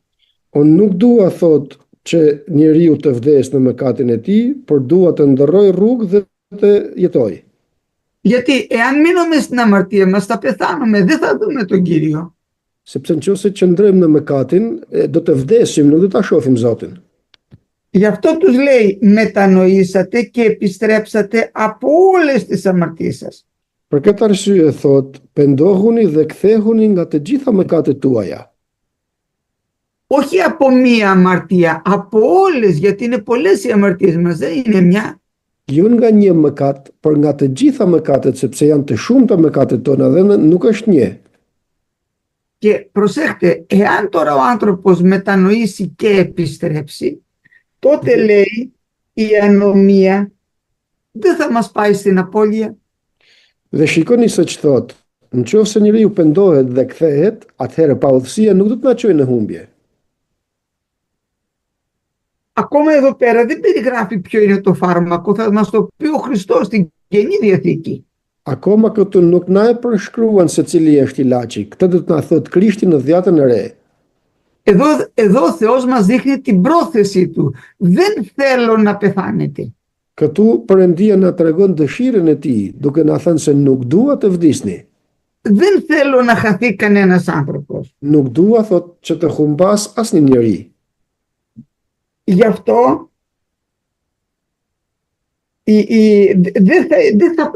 [SPEAKER 2] Unë nuk dua thot që njeriu të vdes në mëkatin e tij, por dua të ndërroj rrugë dhe të jetoj.
[SPEAKER 1] Γιατί εάν μείνουμε στην αμαρτία μας θα πεθάνουμε, δεν θα δούμε τον Κύριο.
[SPEAKER 2] Sepse nëse qëndrojmë në mëkatin, do të vdesim, nuk do ta shohim Zotin.
[SPEAKER 1] Γι' αυτό τους λέει μετανοήσατε και επιστρέψατε από όλες τις αμαρτίες σας.
[SPEAKER 2] Për këtë arsye thot, pendohuni dhe kthehuni nga të gjitha mëkatet tuaja.
[SPEAKER 1] Όχι από μία αμαρτία, από όλες, γιατί είναι πολλές οι αμαρτίες μας, δεν είναι μια.
[SPEAKER 2] Jo nga një mëkat, por nga të gjitha mëkatet, sepse janë të shumta mëkatet tona dhe nuk është një.
[SPEAKER 1] Και προσέχτε, εάν τώρα ο άνθρωπος μετανοήσει και επιστρέψει, τότε λέει η ανομία δεν θα μας πάει στην απώλεια.
[SPEAKER 2] Dhe shikoni se që thot, nëse njeriu pendohet dhe kthehet, atëherë paudhësia nuk do të na çojë në humbje.
[SPEAKER 1] Ακόμα εδώ πέρα δεν περιγράφει ποιο είναι το φάρμακο, θα μας το πει ο Χριστός στην Καινή Διαθήκη.
[SPEAKER 2] Akoma këtu nuk na e përshkruan se cili është ilaçi. Këtë do të na thot Krishti në Dhjatën e Re.
[SPEAKER 1] Εδώ ο Θεός μας δείχνει την πρόθεση του. Δεν θέλω να πεθάνετε.
[SPEAKER 2] Këtu Perëndia na tregon dëshirën e tij, duke na thënë se nuk dua të vdisni.
[SPEAKER 1] Δεν θέλω να χαθεί κανένας άνθρωπος.
[SPEAKER 2] Nuk dua thot që të humbas asnjë njeri.
[SPEAKER 1] Γι' αυτό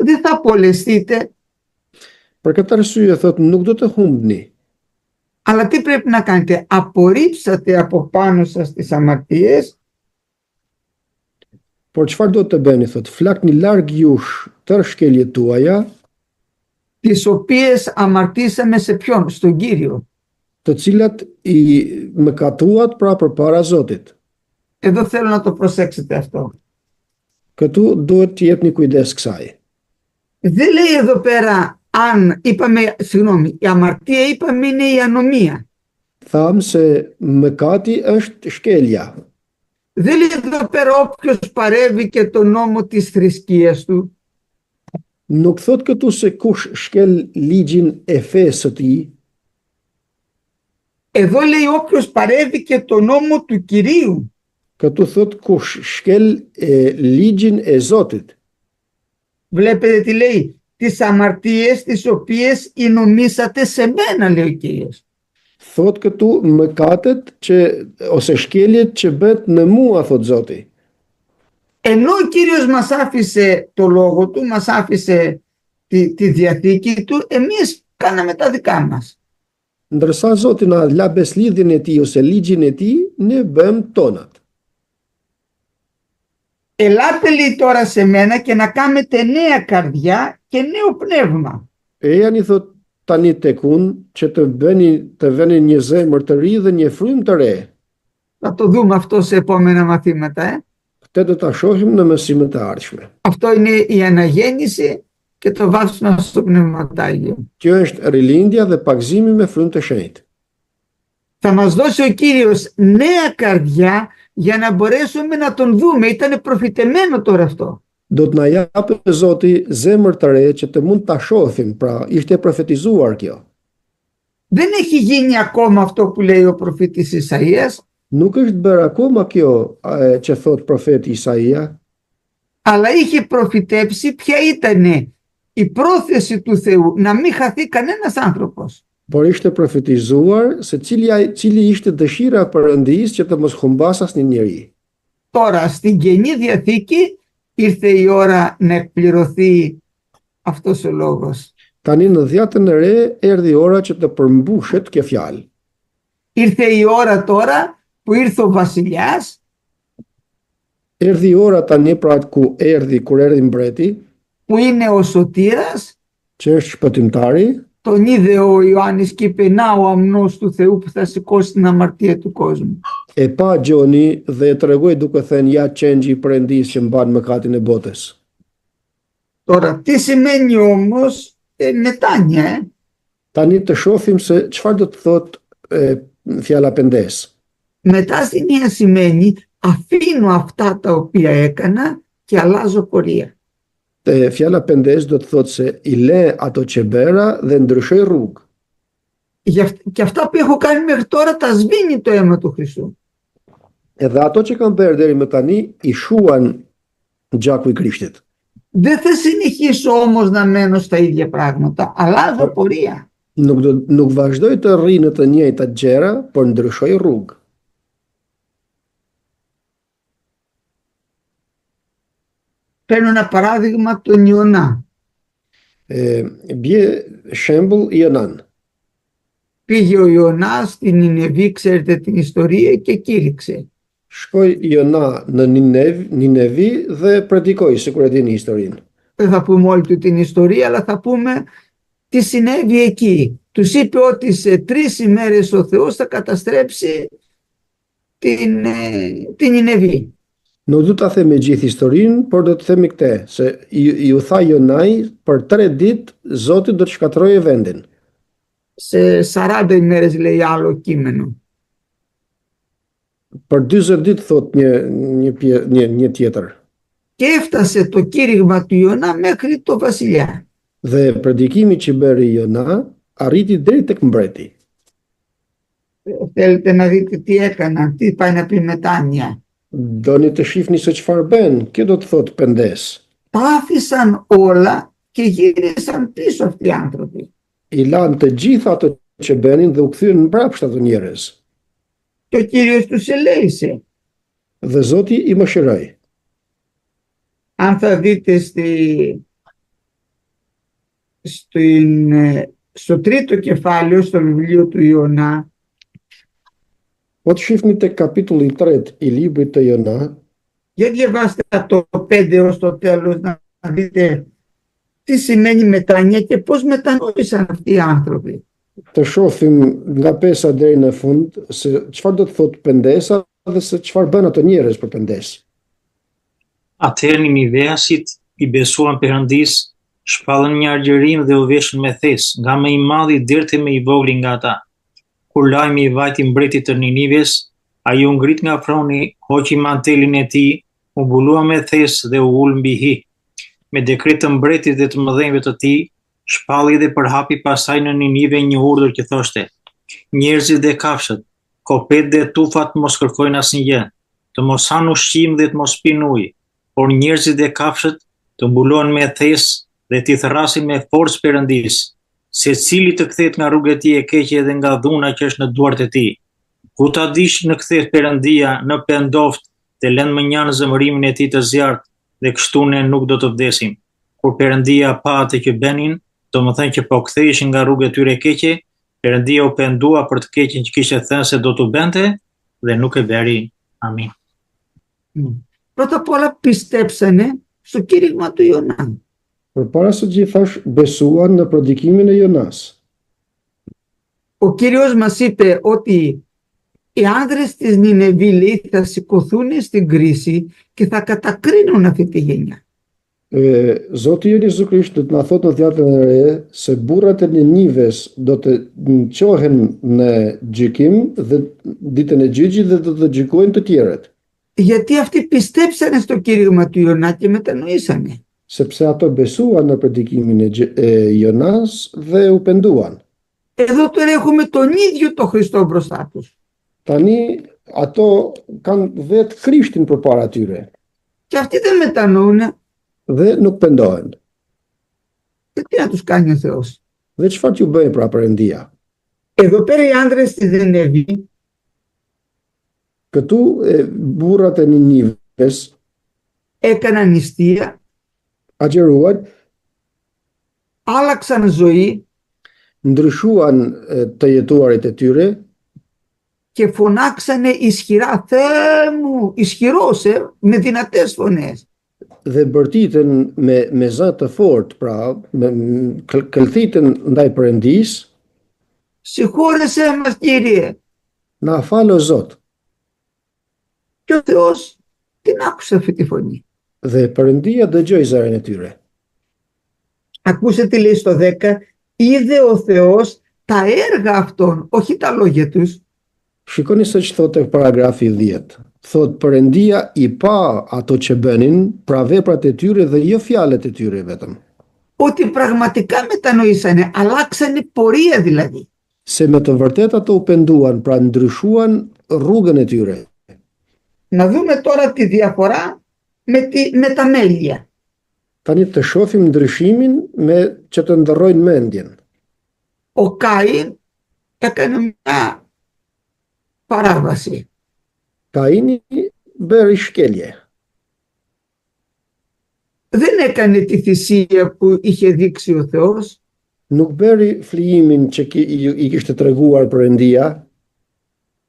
[SPEAKER 1] δεν θα απολεστείτε.
[SPEAKER 2] Për këtë arsye thot nuk do të humbni.
[SPEAKER 1] Αλλά τι πρέπει να κάνετε? Απορρίψατε από πάνω σας τις αμαρτίες.
[SPEAKER 2] Por çfarë do të bëni thot? Flakni larg jush tërë shkeljet tuaja,
[SPEAKER 1] τις οποίες αμαρτήσαμε σε ποιον? Στον Κύριο.
[SPEAKER 2] të cilat i mëkatuat pra përpara Zotit.
[SPEAKER 1] Εδώ θέλω να το προσέξετε αυτό.
[SPEAKER 2] Këtu duhet të jepni kujdes kësaj.
[SPEAKER 1] Δεν λέει εδώ πέρα αν είπαμε, συγγνώμη, η αμαρτία είπαμε είναι η ανομία.
[SPEAKER 2] Tham se mëkati është shkelja.
[SPEAKER 1] Δεν λέει εδώ πέρα όποιος παρεύει και το νόμο της θρησκείας του.
[SPEAKER 2] Nuk thot këtu se kush shkel ligjin e fesë së tij.
[SPEAKER 1] Εδώ λέει όποιος παρεύει και το νόμο του Κυρίου.
[SPEAKER 2] Këtu thot kush shkel ligjin e Zotit.
[SPEAKER 1] Βλέπετε τι λέει? Τις αμαρτίες τις οποίες νομίσατε σε μένα, λέει ο Κύριος.
[SPEAKER 2] Thot këtu mëkatet ose shkeljet që bëhet në mua, thot Zoti.
[SPEAKER 1] Ενώ ο Κύριος μας άφησε το λόγο του, μας άφησε τη διαθήκη του, εμείς κάναμε τα δικά μας.
[SPEAKER 2] Ndërsa Zoti na la beslidhjen e tij ose ligjin e tij, ne bëjmë tonat.
[SPEAKER 1] Ελάτε λέει τώρα σε μένα και να κάνετε νέα καρδιά και νέο πνεύμα.
[SPEAKER 2] Jani thot tani tek unë që të veni një zemër të ri dhe një frymë të re.
[SPEAKER 1] Θα το δούμε αυτό σε επόμενα μαθήματα.
[SPEAKER 2] Këtë do ta shohim në mësimet e ardhshme.
[SPEAKER 1] Αυτό είναι η αναγέννηση και το βάψιμο στο πνευματάγιο.
[SPEAKER 2] Kjo është rilindja dhe pagëzimi me frymë të shenjtë.
[SPEAKER 1] Θα μας δώσει ο Κύριος νέα καρδιά για να μπορέσουμε να τον δούμε. Ήταν προφητεμένο τώρα αυτό.
[SPEAKER 2] Do të na japë Zoti zemër të re që të mund ta shohim, pra ishte profetizuar kjo.
[SPEAKER 1] Δεν έχει γίνει ακόμα αυτό που λέει ο προφήτης Ισαΐας.
[SPEAKER 2] Nuk është bërë akoma kjo që thot profeti Isaia,
[SPEAKER 1] αλλά είχε προφητέψει ποια ήταν η πρόθεση του Θεού, να μην χαθεί κανένας άνθρωπος.
[SPEAKER 2] por ishte profetizuar se cili ishte dëshira e Perëndisë që të mos humbas asnjë njeri.
[SPEAKER 1] Τώρα στην Καινή Διαθήκη ήρθε η ώρα να εκπληρωθεί αυτός ο λόγος.
[SPEAKER 2] Tani në Dhjetën e Re erdhi ora që të përmbushet kjo fjalë.
[SPEAKER 1] Ήρθε η ώρα τώρα που ήρθε ο βασιλιάς.
[SPEAKER 2] Erdhi ora tani pra kur erdhi mbreti,
[SPEAKER 1] που είναι ο σωτήρας.
[SPEAKER 2] që është shpëtimtari,
[SPEAKER 1] Τον είδε ο Ιωάννης και είπε να ο αμνός του Θεού που θα σηκώσει την αμαρτία του κόσμου.
[SPEAKER 2] e pa Gjoni dhe e tregoi duke thënë ja qengji i Perëndisë që mban mëkatin e botës.
[SPEAKER 1] Τώρα τι σημαίνει όμως μετάνοια.
[SPEAKER 2] Tani të shohim se çfarë do të thotë fjala pendes.
[SPEAKER 1] Μετάσχημια σημαίνει αφήνω αυτά τα οποία έκανα και αλλάζω πορεία.
[SPEAKER 2] Fjala pendes do të thotë se i le ato që bëra dhe ndryshoj rrugë.
[SPEAKER 1] Και αυτά που έχω κάνει μέχρι τώρα τα σβήνει το αίμα του Χριστού.
[SPEAKER 2] Edhe ato që kam bërë deri më tani i shuan gjaku i Krishtit.
[SPEAKER 1] Δεν θα συνεχίσω όμως να μένω στα ίδια πράγματα. Αλλάζω πορεία.
[SPEAKER 2] Nuk vazhdoj të rri në të njëjtat gjëra, por ndryshoj rrugë.
[SPEAKER 1] Παίρνω ένα παράδειγμα τον Ιωνά.
[SPEAKER 2] Bie shembull Jonan.
[SPEAKER 1] Πήγε ο Ιωνάς στην Νινεβή, ξέρετε την ιστορία, και κήρυξε.
[SPEAKER 2] Shkoi Jona në Ninevi dhe predikoi, sikur e dini historinë.
[SPEAKER 1] Δεν θα πούμε όλη του την ιστορία, αλλά θα πούμε τι συνέβη εκεί. Τους είπε ότι σε 3 ημέρες ο Θεός θα καταστρέψει την Νινεβή.
[SPEAKER 2] Nuk du ta themi gjithë historinë, por do të themi këtë, se ju tha Jonai për 3 ditë Zoti do të shkatërrojë vendin.
[SPEAKER 1] Σε 40 ημέρες λέει άλλο κείμενο.
[SPEAKER 2] Për 40 ditë thot një tjetër.
[SPEAKER 1] Και έφτασε το κήρυγμα του Ιωνά μέχρι το βασιλιά.
[SPEAKER 2] Dhe predikimi që bëri Jona arriti deri tek mbreti.
[SPEAKER 1] Θέλετε να δείτε τι έκανα, τι πάει να πει μετάνοια.
[SPEAKER 2] Doni të shihni se çfarë bën, kjo do të thotë pendes.
[SPEAKER 1] Τα άφησαν όλα και γύρισαν πίσω αυτοί οι άνθρωποι.
[SPEAKER 2] I lanë të gjitha ato që bënin dhe u kthyen mbrapsht ato njerëz.
[SPEAKER 1] Και ο Κύριος τους ελέησε.
[SPEAKER 2] Dhe Zoti i mëshiroi.
[SPEAKER 1] Αν θα δείτε στο 3ο κεφάλαιο, στο βιβλίο του Ιωνά,
[SPEAKER 2] Po të shihni tek kapitulli 3 i librit të Jona,
[SPEAKER 1] για διαβάστε το 5 έως το τέλος να δείτε τι σημαίνει μετάνοια και πώς μετανόησαν αυτοί οι άνθρωποι.
[SPEAKER 2] të shohim nga 5 deri në fund se çfarë do të thotë pendesa dhe se çfarë bën ato njerëz për pendes.
[SPEAKER 3] Atëherë Niniveasit i besuan Perëndis, shpallën një argjërim dhe u veshën me thes, nga më i madhi deri më i vogël nga ata. Kur lajmi i vajti mbretit të Ninives, ai u ngrit nga froni, hoqi mantelin e tij, u mbulua me thes dhe u ul mbi hi. Me dekret të mbretit dhe të mëdhenjve të tij, shpalli dhe përhapi pasaj në Ninive një urdhër që thoshte: njerëzit dhe kafshët, kopet dhe tufat mos kërkojnë asnjë, të mos hanë ushqim dhe të mos pinë ujë, por njerëzit dhe kafshët të mbulohen me thes dhe t'i thrasin me forcë Perëndis, secili të kthehet nga rrugët e tij e keqe dhe nga dhuna që është në duart e tij. Ku ta dish në kthehet Perëndia në pendoft dhe lënë më njanë zëmërimin e tij të zjarrt dhe kështu ne nuk do të vdesim. kur Perëndia pa atë që bënin, domethënë që po ktheheshin nga rruga e tyre e keqe, Perëndia u pendua për të keqen që kishte thënë se do t'u bënte dhe nuk e bëri. Amin.
[SPEAKER 1] Πρώτα απ' όλα πιστέψανε στο κήρυγμα του Ιωνά.
[SPEAKER 2] Përpara së gjithash besuan në predikimin e Jonas.
[SPEAKER 1] Ο Κύριος μας είπε ότι οι άνδρες της Νινεβή, λέει, θα σηκωθούν στην κρίση και θα κατακρίνουν αυτή τη γενιά.
[SPEAKER 2] Zoti Jezu Krisht do të na thotë në fjalën e re se burrat e Ninives do të qohen në gjykim dhe ditën e gjyqit dhe do të gjykojnë të tjerët.
[SPEAKER 1] Γιατί αυτοί πιστέψανε στο κήρυγμα του Ιωνά και μετανοήσανε.
[SPEAKER 2] Sepse ato besuan në predikimin e Jonas dhe u penduan.
[SPEAKER 1] Εδώ τώρα έχουμε τον ίδιο τον Χριστό μπροστά τους.
[SPEAKER 2] Tani ato kanë vetë Krishtin përpara tyre
[SPEAKER 1] Και αυτοί δεν μετανοούν.
[SPEAKER 2] dhe nuk pendohen.
[SPEAKER 1] Και τι να τους κάνει ο Θεός?
[SPEAKER 2] Dhe çfarë t'ju bëjnë pra Perëndia?
[SPEAKER 1] Εδώ πέρα οι άνδρες της Νινεβή
[SPEAKER 2] Këtu burrat e Ninives
[SPEAKER 1] έκαναν νηστεία,
[SPEAKER 2] agjeruan,
[SPEAKER 1] άλλαξαν ζωή
[SPEAKER 2] ndryshuan të jetuarit e tyre
[SPEAKER 1] και φωνάξανε ισχυρά, Θεέ μου, ισχυρός, με δυνατές φωνές.
[SPEAKER 2] dhe bërtiten me zë të fortë, pra këllthiten ndaj Perëndis,
[SPEAKER 1] Συγχώρεσέ μας, Κύριε.
[SPEAKER 2] na fal o Zot.
[SPEAKER 1] Και ο Θεός την άκουσε αυτή τη φωνή.
[SPEAKER 2] Dhe Perëndia dëgjoi zërin e tyre.
[SPEAKER 1] Ακούσε τι λέει στο 10, είδε ο Θεός τα έργα αυτών, όχι τα λόγια τους.
[SPEAKER 2] Shikoni se që thotë paragrafi 10. Thot Perëndia i pa ato që bënin, pra veprat e tyre dhe jo fjalët e tyre vetëm.
[SPEAKER 1] Ότι πραγματικά μετανοήσανε, αλλάξανε πορεία δηλαδή.
[SPEAKER 2] Se me të vërtet ato u penduan, pra ndryshuan rrugën e tyre.
[SPEAKER 1] Να δούμε τώρα τη διαφορά με τα μέλια.
[SPEAKER 2] Tani të shohim ndryshimin me që të ndërrojnë mendjen.
[SPEAKER 1] Ο Καΐν έκανε μια παράβαση.
[SPEAKER 2] Kaini bëri shkelje.
[SPEAKER 1] Δεν έκανε τη θυσία που είχε δείξει ο Θεός.
[SPEAKER 2] Nuk bëri flijimin që i kishte treguar Perëndia,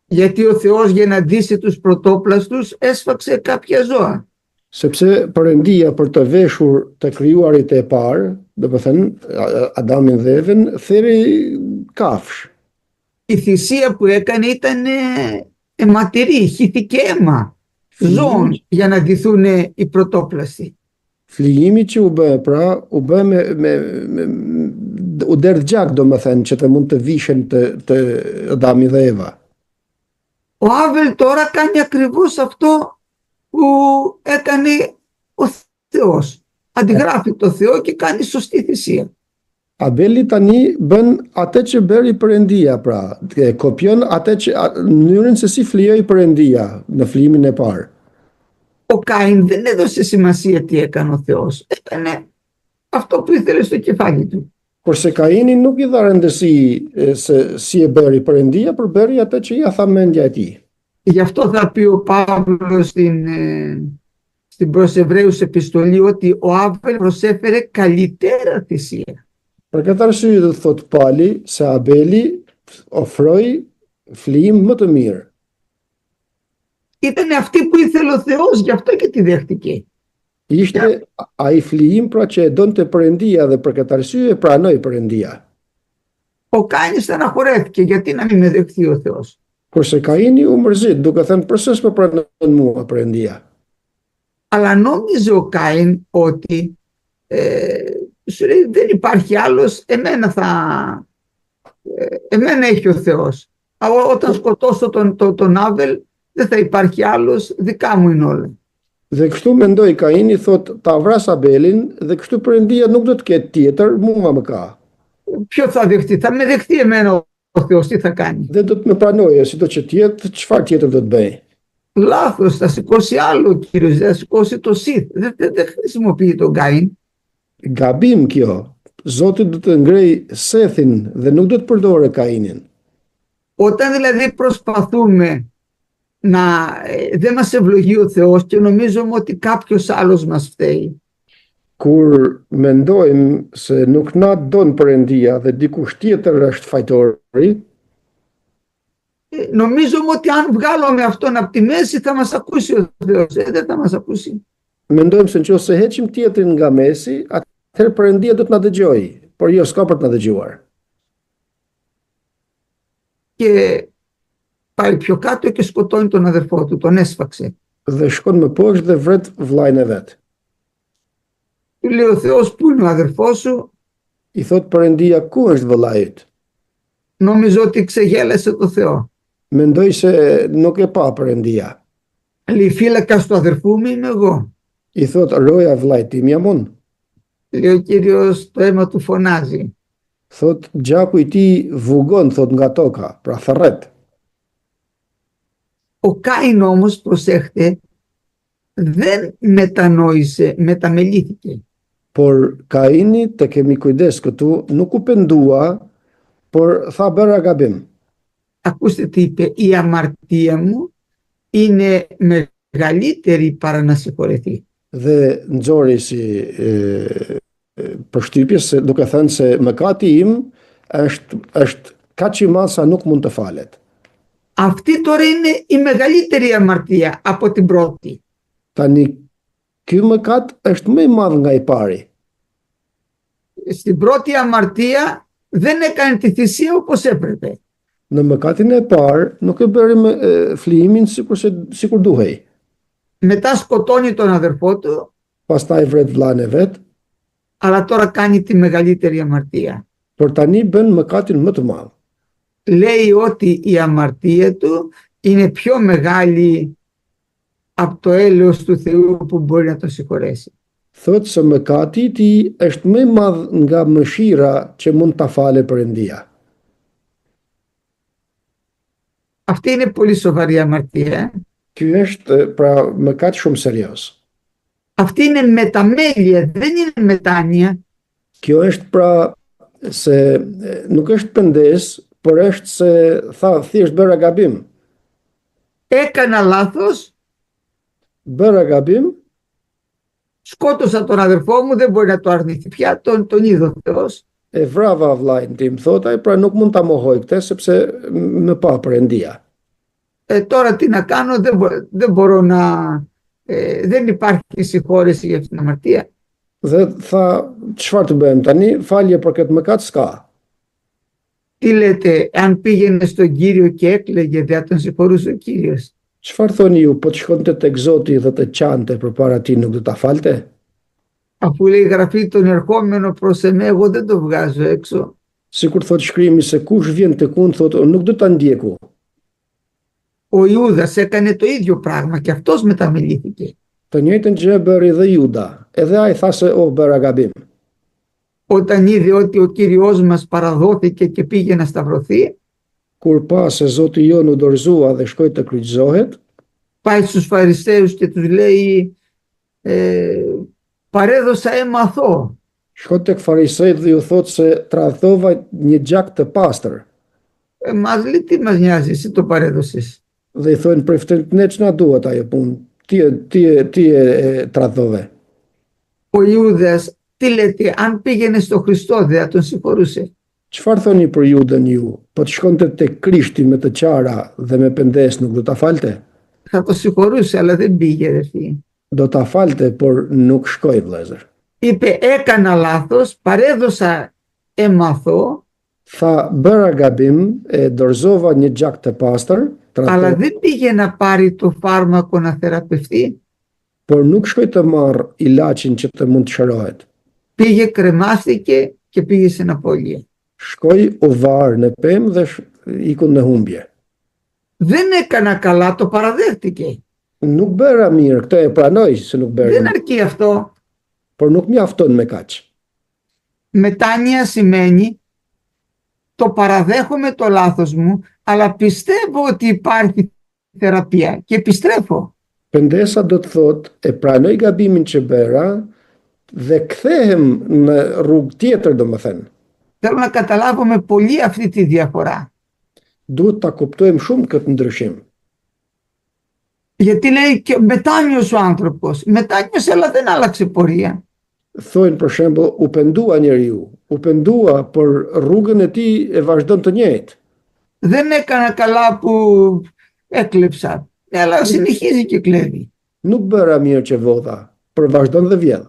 [SPEAKER 1] Γιατί ο Θεός για να ντύσει τους πρωτόπλαστους έσφαξε κάποια ζώα.
[SPEAKER 2] sepse Perëndia për të veshur të krijuarit e parë, domethënë Adamin dhe Evën, theri kafsh.
[SPEAKER 1] Η θυσία που έκανε ήταν αιματηρή, χύθηκε αίμα ζώων για να ντυθούν οι πρωτόπλαστοι.
[SPEAKER 2] Flijimi që u bë, pra, u bë u derdh gjak, domethënë, që të mund të vishen të Adami dhe Eva.
[SPEAKER 1] Ο Άβελ τώρα κάνει ακριβώς αυτό που έκανε ο Θεός. Αντιγράφει το Θεό και κάνει σωστή θυσία.
[SPEAKER 2] Abeli tani bën atë që bëri Perëndia, pra, kopjon atë që mënyrën se si flijoi Perëndia në flijimin e parë.
[SPEAKER 1] Ο Κάιν δεν έδωσε σημασία τι έκανε ο Θεός. Έκανε αυτό που ήθελε στο κεφάλι του.
[SPEAKER 2] Kurse Kaini nuk i dha rëndësi se si e bëri Perëndia, por bëri atë që ia tha mendja e tij.
[SPEAKER 1] Γι' αυτό θα πει ο Παύλος στην προς Εβραίους επιστολή ότι ο Άβελ προσέφερε καλύτερα θυσία.
[SPEAKER 2] Për këtë arsye do thot Pali se Abeli ofroi flijim më të mirë.
[SPEAKER 1] Ήταν αυτή που ήθελε ο Θεός, γι' αυτό και τη δέχτηκε.
[SPEAKER 2] Ishte ai flijim pra që e donte Perëndia dhe për këtë arsye e pranoi Perëndia.
[SPEAKER 1] Ο Κάιν στεναχωρέθηκε, γιατί να μην με δεχθεί ο Θεός.
[SPEAKER 2] Kurse Kaini u mërzit duke thënë pse s'më pranon mua Perëndia.
[SPEAKER 1] Αλλά νόμιζε ο Κάιν ότι σου λέει δεν υπάρχει άλλος, εμένα έχει ο Θεός. Όταν σκοτώσω τον Άβελ δεν θα υπάρχει άλλος, δικά μου είναι όλα.
[SPEAKER 2] Dhe kështu mendoi Kaini, thot ta vras Abelin dhe kështu Perëndia nuk do të ketë tjetër, mua më ka.
[SPEAKER 1] Ποιο θα δεχτεί? Θα με δεχτεί εμένα ο Θεός, τι θα κάνει?
[SPEAKER 2] Dhe do të më pranojë, si do që tjetë, çfarë tjetër do të bëj?
[SPEAKER 1] Λάθος, θα σηκώσει άλλο ο Κύριος, θα σηκώσει το Σιθ. Δεν χρησιμοποιεί τον Κάιν.
[SPEAKER 2] Gabim kjo. Zoti do të ngrej Sethin dhe nuk do të përdorë Kainin.
[SPEAKER 1] Όταν δηλαδή προσπαθούμε δεν μας ευλογεί ο Θεός και νομίζουμε ότι κάποιος άλλος μας φταίει.
[SPEAKER 2] Kur mendojmë se nuk na don Perëndia dhe dikush tjetër është fajtori,
[SPEAKER 1] νομίζουμε ότι αν βγάλουμε αυτόν από τη μέση θα μας ακούσει ο Θεός. Δεν θα μας ακούσει.
[SPEAKER 2] mendojmë se nëse heqim tjetrin nga mesi, atëherë Perëndia do të na dëgjojë, por jo s'ka për të na dëgjuar.
[SPEAKER 1] Και πάει πιο κάτω και σκοτώνει τον αδερφό του, τον έσφαξε.
[SPEAKER 2] Dhe shkon më poshtë dhe vret vllajën e vet.
[SPEAKER 1] Του λέει ο Θεός, πού είναι ο αδερφός σου?
[SPEAKER 2] I thot Perëndia, ku është vëllai yt?
[SPEAKER 1] Νομίζω ότι ξεγέλασε το Θεό.
[SPEAKER 2] Mendoj se nuk e pa Perëndia.
[SPEAKER 1] Λέει, φύλακας του αδερφού μου είμαι εγώ.
[SPEAKER 2] I thot, roja vllajt tim jam unë.
[SPEAKER 1] Λέει ο Κύριος, το αίμα του φωνάζει.
[SPEAKER 2] Thot, gjaku i tij vugon, thot, nga toka, pra therret.
[SPEAKER 1] Ο Κάιν όμως, προσέχτε, δεν μετανόησε, μεταμελήθηκε.
[SPEAKER 2] Por Kaini, të kemi kujdes këtu, nuk u pendua, por tha bëra gabim.
[SPEAKER 1] Ακούστε τι είπε, η αμαρτία μου είναι μεγαλύτερη παρά να συγχωρεθεί.
[SPEAKER 2] Dhe nxori si përshtypje se duke thënë se mëkati im është kaq i madh sa nuk mund të falet.
[SPEAKER 1] Αυτή τώρα είναι η μεγαλύτερη αμαρτία από την πρώτη.
[SPEAKER 2] Tani ky mëkat është më i madh nga i pari.
[SPEAKER 1] Στην πρώτη αμαρτία δεν έκανε τη θυσία όπως έπρεπε.
[SPEAKER 2] Në mëkatin e parë nuk e bëri me flimin sikur duhej.
[SPEAKER 1] Μετά σκοτώνει τον αδερφό του,
[SPEAKER 2] Pastaj vret vllajën e vet,
[SPEAKER 1] αλλά τώρα κάνει τη μεγαλύτερη αμαρτία.
[SPEAKER 2] por tani bën mëkatin më të madh.
[SPEAKER 1] Λέει ότι η αμαρτία του είναι πιο μεγάλη από το έλεος του Θεού που μπορεί να το συγχωρέσει.
[SPEAKER 2] Thot se mëkati i tij është më i madh nga mëshira që mund ta falë Perëndia.
[SPEAKER 1] Αυτή είναι πολύ σοβαρή αμαρτία.
[SPEAKER 2] Ky është pra mëkat shumë serioz.
[SPEAKER 1] Αυτή είναι μεταμέλεια, δεν είναι μετάνοια.
[SPEAKER 2] Kjo është pra se nuk është pendes, por është se tha thjesht bëra gabim.
[SPEAKER 1] Έκανα λάθος,
[SPEAKER 2] Bëra gabim,
[SPEAKER 1] σκότωσα τον αδερφό μου, δεν μπορεί να το αρνηθεί πια, τον είδε ο Θεός.
[SPEAKER 2] e vrava vllajën tim, thot ai, pra nuk mund ta mohoj këtë sepse më pa Perëndia.
[SPEAKER 1] Τώρα τι να κάνω, δεν μπορώ να... δεν υπάρχει συγχώρεση για αυτήν την αμαρτία.
[SPEAKER 2] Dhe tha, çfarë të bëjmë tani? Falje për këtë mëkat s'ka.
[SPEAKER 1] Τι λέτε, αν πήγαινε στον Κύριο και έκλαιγε, δεν θα τον συγχωρούσε ο Κύριος?
[SPEAKER 2] Çfarë thoni ju, po të shkonte tek Zoti dhe të qante përpara tij, nuk do ta falte?
[SPEAKER 1] Αφού λέει η Γραφή τον ερχόμενο προς εμέ, εγώ δεν το βγάζω έξω.
[SPEAKER 2] Sikur thot shkrimi se kush vjen tek unë, thot nuk do ta ndjeku.
[SPEAKER 1] Ο Ιούδας έκανε το ίδιο πράγμα και αυτός μεταμελήθηκε.
[SPEAKER 2] Të njëjtën gjë bëri dhe Juda, edhe ai tha se bëra gabim.
[SPEAKER 1] Όταν είδε ότι ο Κύριος μας παραδόθηκε και πήγε να σταυρωθεί,
[SPEAKER 2] Kur pa se Zoti jon u dorëzua dhe shkoi të kryqëzohet,
[SPEAKER 1] πάει στους Φαρισαίους και τους λέει παρέδωσα αίμα αθώο.
[SPEAKER 2] shkoi tek farisejt dhe ju thot se tradhova një gjak të pastër.
[SPEAKER 1] Μας λέει τι μας νοιάζει, εσύ το παρέδωσες.
[SPEAKER 2] Dhe i thonë për ftën ne ç'na duhet ajo punë. Ti e tradhove.
[SPEAKER 1] Ο Ιούδας τι λέτε, αν πήγαινε στο Χριστό δεν θα τον συγχωρούσε?
[SPEAKER 2] Çfarë thoni për Judën ju? Po të shkonte tek Krishti me të qara dhe me pendes nuk do ta falte?
[SPEAKER 1] Θα το συγχωρούσε, αλλά δεν πήγε ρε φίλε.
[SPEAKER 2] Do ta falte, por nuk shkoi vëllezër.
[SPEAKER 1] Είπε έκανα λάθος, παρέδωσα αίμα αθώο,
[SPEAKER 2] Tha bëra gabim, e dorëzova një gjak të pastër,
[SPEAKER 1] αλλά δεν πήγε να πάρει το φάρμακο να θεραπευτεί.
[SPEAKER 2] por nuk shkoi të marr ilaçin që të mund të shërohet.
[SPEAKER 1] Πήγε, κρεμάστηκε και πήγε στην απώλεια.
[SPEAKER 2] Shkoi u varë në pemë dhe ikun në humbje.
[SPEAKER 1] Δεν έκανα καλά, το παραδέχτηκε.
[SPEAKER 2] Nuk bëra mirë, këtë e pranoj se nuk bëra
[SPEAKER 1] Δεν
[SPEAKER 2] mirë,
[SPEAKER 1] αρκεί αυτό.
[SPEAKER 2] por nuk mjafton me kaq.
[SPEAKER 1] Μετάνοια σημαίνει το παραδέχομαι το λάθος μου, αλλά πιστεύω ότι υπάρχει θεραπεία και επιστρέφω.
[SPEAKER 2] Pendesa do të thot, e pranoj gabimin që bëra dhe kthehem në rrugë tjetër, domethënë.
[SPEAKER 1] Θέλω να καταλάβουμε πολύ αυτή τη διαφορά.
[SPEAKER 2] Duhet ta kuptojmë shumë këtë ndryshim.
[SPEAKER 1] Γιατί λέει και μετάνιος ο άνθρωπος. Μετάνιος, αλλά δεν άλλαξε πορεία.
[SPEAKER 2] Thojnë për shembull u pendua njeriu, u pendua, por rrugën e tij e vazhdon të njëjtë.
[SPEAKER 1] Δεν έκανα καλά που έκλεψα, αλλά συνεχίζει και κλέβει.
[SPEAKER 2] Nuk bëra mirë që vodha, por vazhdon dhe vjedh.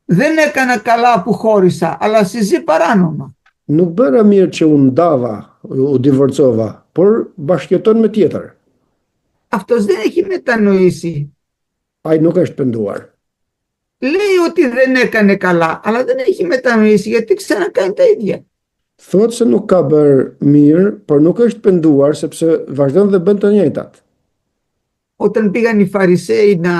[SPEAKER 1] Δεν έκανα καλά που χώρισα, αλλά συζεί παράνομα.
[SPEAKER 2] Nuk bëra mirë që u ndava, u divorcova, por bashkëjeton me tjetër.
[SPEAKER 1] Αυτός δεν έχει μετανοήσει.
[SPEAKER 2] Ai nuk është penduar.
[SPEAKER 1] Λέει ότι δεν έκανε καλά, αλλά δεν έχει μετανοήσει γιατί ξανακάνει τα ίδια.
[SPEAKER 2] Thot se nuk ka bërë mirë, por nuk është penduar sepse vazhdon dhe bën të njëjtat.
[SPEAKER 1] Όταν πήγαν οι Φαρισαίοι να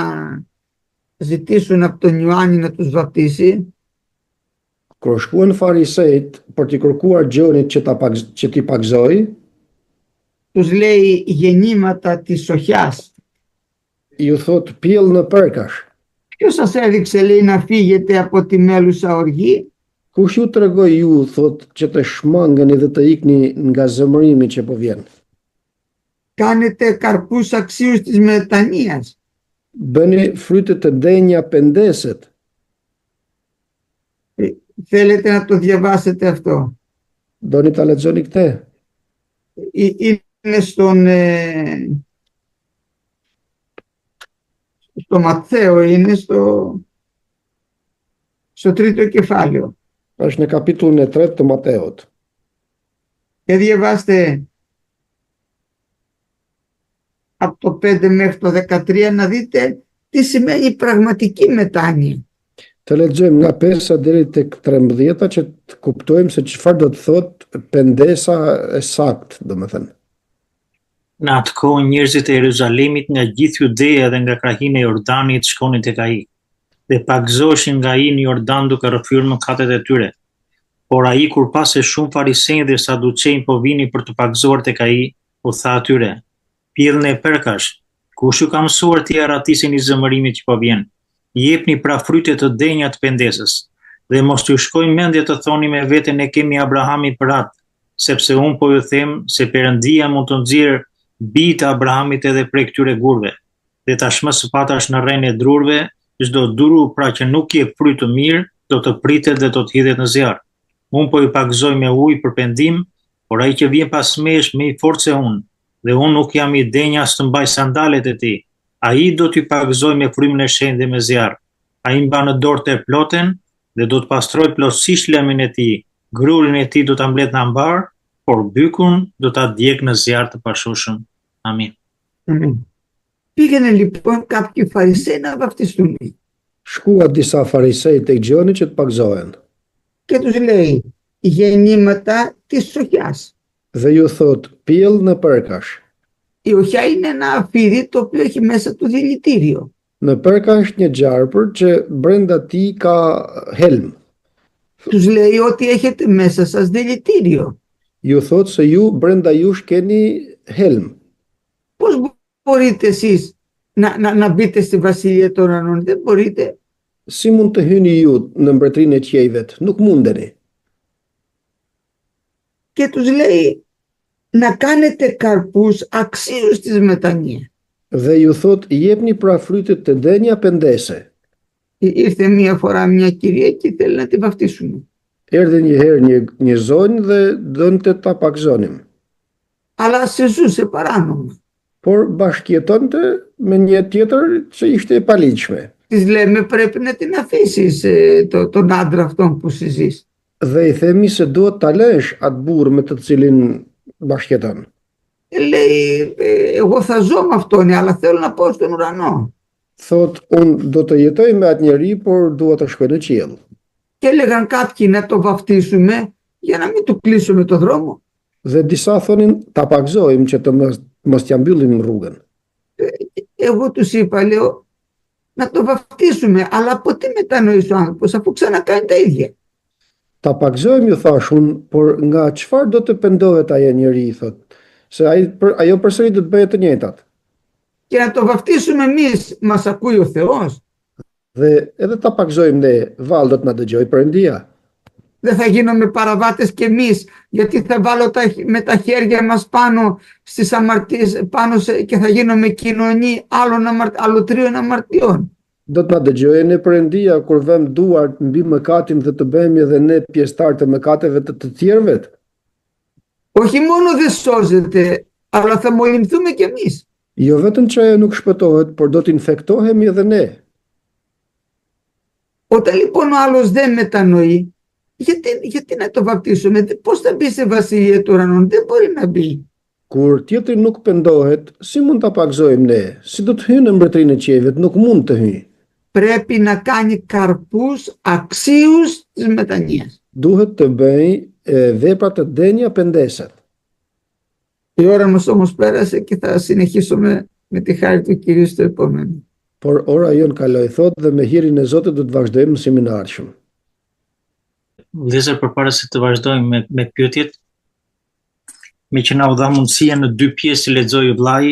[SPEAKER 1] ζητήσουν από τον Ιωάννη να τους βαπτίσει,
[SPEAKER 2] Kur shkuan farisejt për t'i kërkuar Gjonit që t'i pagzoj,
[SPEAKER 1] τους λέει γεννήματα της σοχιάς.
[SPEAKER 2] ju thot pjell në përkash.
[SPEAKER 1] Ποιος σας έδειξε, λέει, να φύγετε από τη μέλουσα οργή?
[SPEAKER 2] Kush ju tregoi ju, thot, që të shmangeni dhe të ikni nga zemërimi që po vjen?
[SPEAKER 1] Κάνετε καρπούς αξίους της μετανοίας.
[SPEAKER 2] Bëni frytet të denja pendeset.
[SPEAKER 1] Θέλετε να το διαβάσετε αυτό?
[SPEAKER 2] Doni ta lexoni këtë?
[SPEAKER 1] Είναι στο Ματθαίο, είναι στο τρίτο κεφάλαιο.
[SPEAKER 2] Është në kapitullin e 3 të Mateut.
[SPEAKER 1] Και διαβάστε από το 5 μέχρι το 13 να δείτε τι σημαίνει πραγματική μετάνοια.
[SPEAKER 2] Të lexojmë nga 5 deri tek 13 që të kuptojmë se çfarë do të thotë pendesa e saktë, domethënë.
[SPEAKER 3] Në atë kohë njerëzit e Jeruzalemit nga gjithë Judeja dhe nga krahina e Jordanit shkonin tek ai dhe pagëzoheshin nga ai në Jordan duke rrëfyer mëkatet e tyre. Por ai kur pa se shumë farisejë dhe saduqejnë po vinin për të pagëzuar tek ai, u tha atyre: "Pjellni e përkash, kush ju ka mësuar t'i arratisini zemërimit që po vjen? Jepni pra fryte të denja të pendesës, dhe mos t'ju shkojë mendje të thoni me veten e kemi Abrahamin për atë, sepse unë po ju them se Perëndia mund të nxjerrë bijtë të Abrahamit edhe prej këtyre gurve. Dhe tashmë së patash në rrejnë e drurve, çdo duru pra që nuk jep fryt të mirë, do të pritet dhe do të hidhet në zjarr. Unë po ju pagëzoj me ujë për pendim, por ai që vjen pas meje është më i fortë se unë, dhe unë nuk jam i denj as të mbaj sandalet e tij. Ai do t'ju pagëzoj me frymën e shenjtë dhe me zjarr. Ai mban në dorë të ploten dhe do të pastroj plotësisht lemin e tij. Grurin e tij do ta mbledh në ambar, por bykun do ta djeg në zjarr të pashushëm. Amin.
[SPEAKER 1] Πήγαινε λοιπόν κάποιοι Φαρισαίοι να βαφτιστούν.
[SPEAKER 2] Shkuat disa farisej tek Gjoni që të pagzohen.
[SPEAKER 1] Και τους λέει γεννήματα της σοχιάς.
[SPEAKER 2] Dhe ju thot pjell në përkash.
[SPEAKER 1] Η οχιά είναι ένα αφίδι το οποίο έχει μέσα του δηλητήριο.
[SPEAKER 2] Në përkash një gjarpër që brenda tij ka helm.
[SPEAKER 1] Τους λέει ότι έχετε μέσα σας δηλητήριο.
[SPEAKER 2] Ju thot se ju brenda jush keni helm.
[SPEAKER 1] Πώς μπορείτε εσείς να μπείτε στη βασιλεία των ουρανών? Δεν μπορείτε.
[SPEAKER 2] Si mund të hyni ju në mbretërinë e qiejvet? Nuk mundeni.
[SPEAKER 1] Και τους λέει να κάνετε καρπούς αξίους της μετανοίας.
[SPEAKER 2] Dhe ju thot jepni pra frytet të denja pendese.
[SPEAKER 1] Ήρθε μία φορά μια κυρία και θέλει να τη βαφτίσουμε.
[SPEAKER 2] Erdhi një herë një zonjë dhe donte ta pagzonim.
[SPEAKER 1] Αλλά σε ζούσε παράνομα.
[SPEAKER 2] Por bashkëjetonte me një tjetër që ishte e paligjshme.
[SPEAKER 1] Της λέμε πρέπει να την αφήσεις τον άντρα αυτόν που συζείς.
[SPEAKER 2] Dhe i themi se duhet ta lësh atë burr me të cilin bashkëton.
[SPEAKER 1] Λέει εγώ θα ζω με αυτόν, αλλά θέλω να πάω στον ουρανό.
[SPEAKER 2] Thot unë do të jetoj me atë njeri, por dua të shkoj në qiell.
[SPEAKER 1] Και έλεγαν κάποιοι να το βαφτίσουμε για να μην του κλείσουμε το δρόμο.
[SPEAKER 2] Dhe disa thonin ta pagzojmë që të mos t'ja mbyllim rrugën.
[SPEAKER 1] Εγώ τους είπα, λέω, να το βαφτίσουμε, αλλά από τι μετανοήσει ο άνθρωπος αφού ξανακάνει τα ίδια?
[SPEAKER 2] Ta pagzojmë, ju thash unë, por nga çfarë do të pendohet ai njeri, thot, se ajo përsëri do të bëjë të njëjtat.
[SPEAKER 1] Και να το βαφτίσουμε εμείς, μας ακούει ο Θεός?
[SPEAKER 2] Dhe edhe ta pagzojmë ne, vallë do të na dëgjoj Perëndia.
[SPEAKER 1] Δεν θα γίνουμε παραβάτες κι εμείς, γιατί θα βάλω με τα χέρια μας πάνω στις αμαρτίες, και θα γίνουμε κοινωνοί αλωτρίων αμαρτιών.
[SPEAKER 2] Do të na dëgjojë në Perëndia kur vëm duart mbi mëkatin dhe të bëhemi edhe ne pjesëtar të mëkateve të tjerëve.
[SPEAKER 1] Όχι μόνο δεν σώζεται, αλλά θα μολυνθούμε κι εμείς.
[SPEAKER 2] Jo vetëm që ajo nuk shpëtohet, por do të infektohemi edhe ne.
[SPEAKER 1] Όταν λοιπόν ο άλλος δεν μετανοεί, γιατί να το βαπτίσουμε, πώς θα μπει σε βασιλεία του ουρανών, δεν μπορεί να μπει.
[SPEAKER 2] Kur tjetri nuk pendohet, si mund ta pagzojmë ne? Si do të hyjë në mbretërinë e qiejve? Nuk mund të hyjë.
[SPEAKER 1] Πρέπει να κάνει καρπούς αξίους της μετανοίας.
[SPEAKER 2] Duhet të bëj vepra të denja pendeset.
[SPEAKER 1] Η ώρα μας όμως πέρασε και θα συνεχίσουμε με τη χάρη του Κυρίου στο επόμενο.
[SPEAKER 2] Por ora jon kaloi thot dhe me hirin e Zotit do të vazhdojmë në seminarshëm.
[SPEAKER 3] Vëllezër, përpara se të vazhdojmë me pyetjet, me që na u dha mundësia në 2 pjesë të lexojë vllai,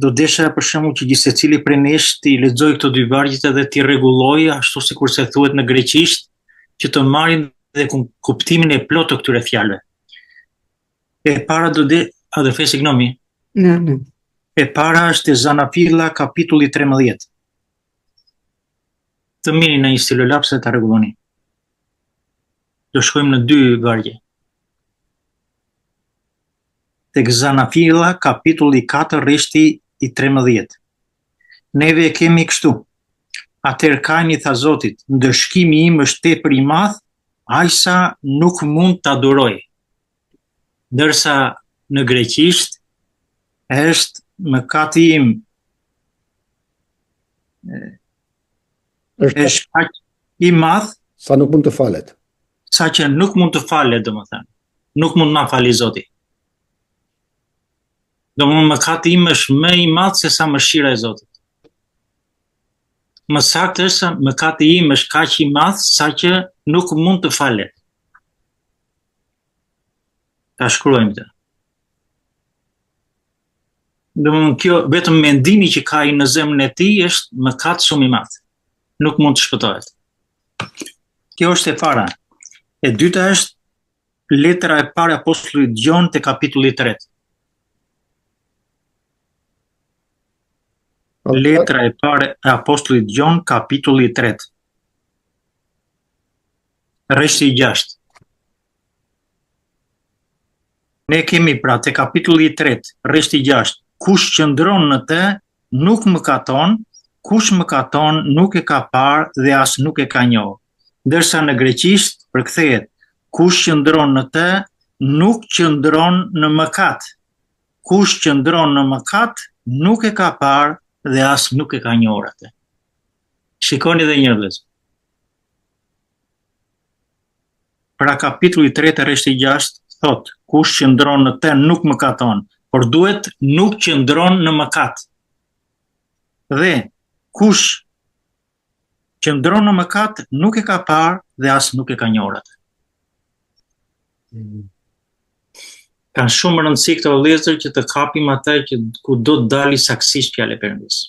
[SPEAKER 3] do desha për shembull që gjithsecili prej nesh të lexojë këto 2 vargjet edhe t'i rregullojë ashtu sikur se thuhet në greqisht, që të marrin dhe kuptimin e plotë të këtyre fjalëve. E para adërfesi gnomi.
[SPEAKER 1] Ναι.
[SPEAKER 3] E para është Zanafilla kapitulli 13. Të mirë në një stilolaps dhe të rregulloni. Do shkojmë në 2 vargje. Tek Zanafilla kapitulli 4 rreshti i 13. Neve e kemi kështu. Atëherë Kaini tha Zotit, ndëshkimi im është tepër i madh, ajsa nuk mund ta aduroj. Ndërsa në greqisht është mëkati im është kaq i madh
[SPEAKER 2] sa nuk mund të falet.
[SPEAKER 3] Sa që nuk mund të falet, domethënë. Nuk mund na fali Zoti. Domethënë mëkati im është më i madh se sa mëshira e Zotit. Më saktë është se mëkati im është kaq i madh sa që nuk mund të falet. Ta shkruajmë të. Domethënë kjo vetëm mendimi që ka ai në zemrën e tij është mëkat shumë i madh. Nuk mund të shpëtohet. Kjo është e para. E dyta është letra e parë e apostullit Gjon te kapitulli 3. Letra e parë e apostullit Gjon kapitulli 3. Rreshti i 6. Ne kemi pra te kapitulli 3, rreshti i 6. Kush qëndron në të nuk mëkaton, kush mëkaton nuk e ka parë dhe as nuk e ka njohur. Ndërsa në greqisht përkthehet kush qëndron në të nuk qëndron në mëkat. Kush qëndron në mëkat nuk e ka parë dhe as nuk e ka njohur atë. Shikoni edhe një herë. Pra kapitulli 3 rreshti i 6 thot kush qëndron në të nuk mëkaton, por duhet nuk qëndron në mëkat. Dhe kush qëndron në mëkat nuk e ka parë dhe as nuk e ka njohur atë. Kanë shumë rëndësi këto vëllezër që të kapim atë që ku do të dali saksisht fjalë e Perëndisë.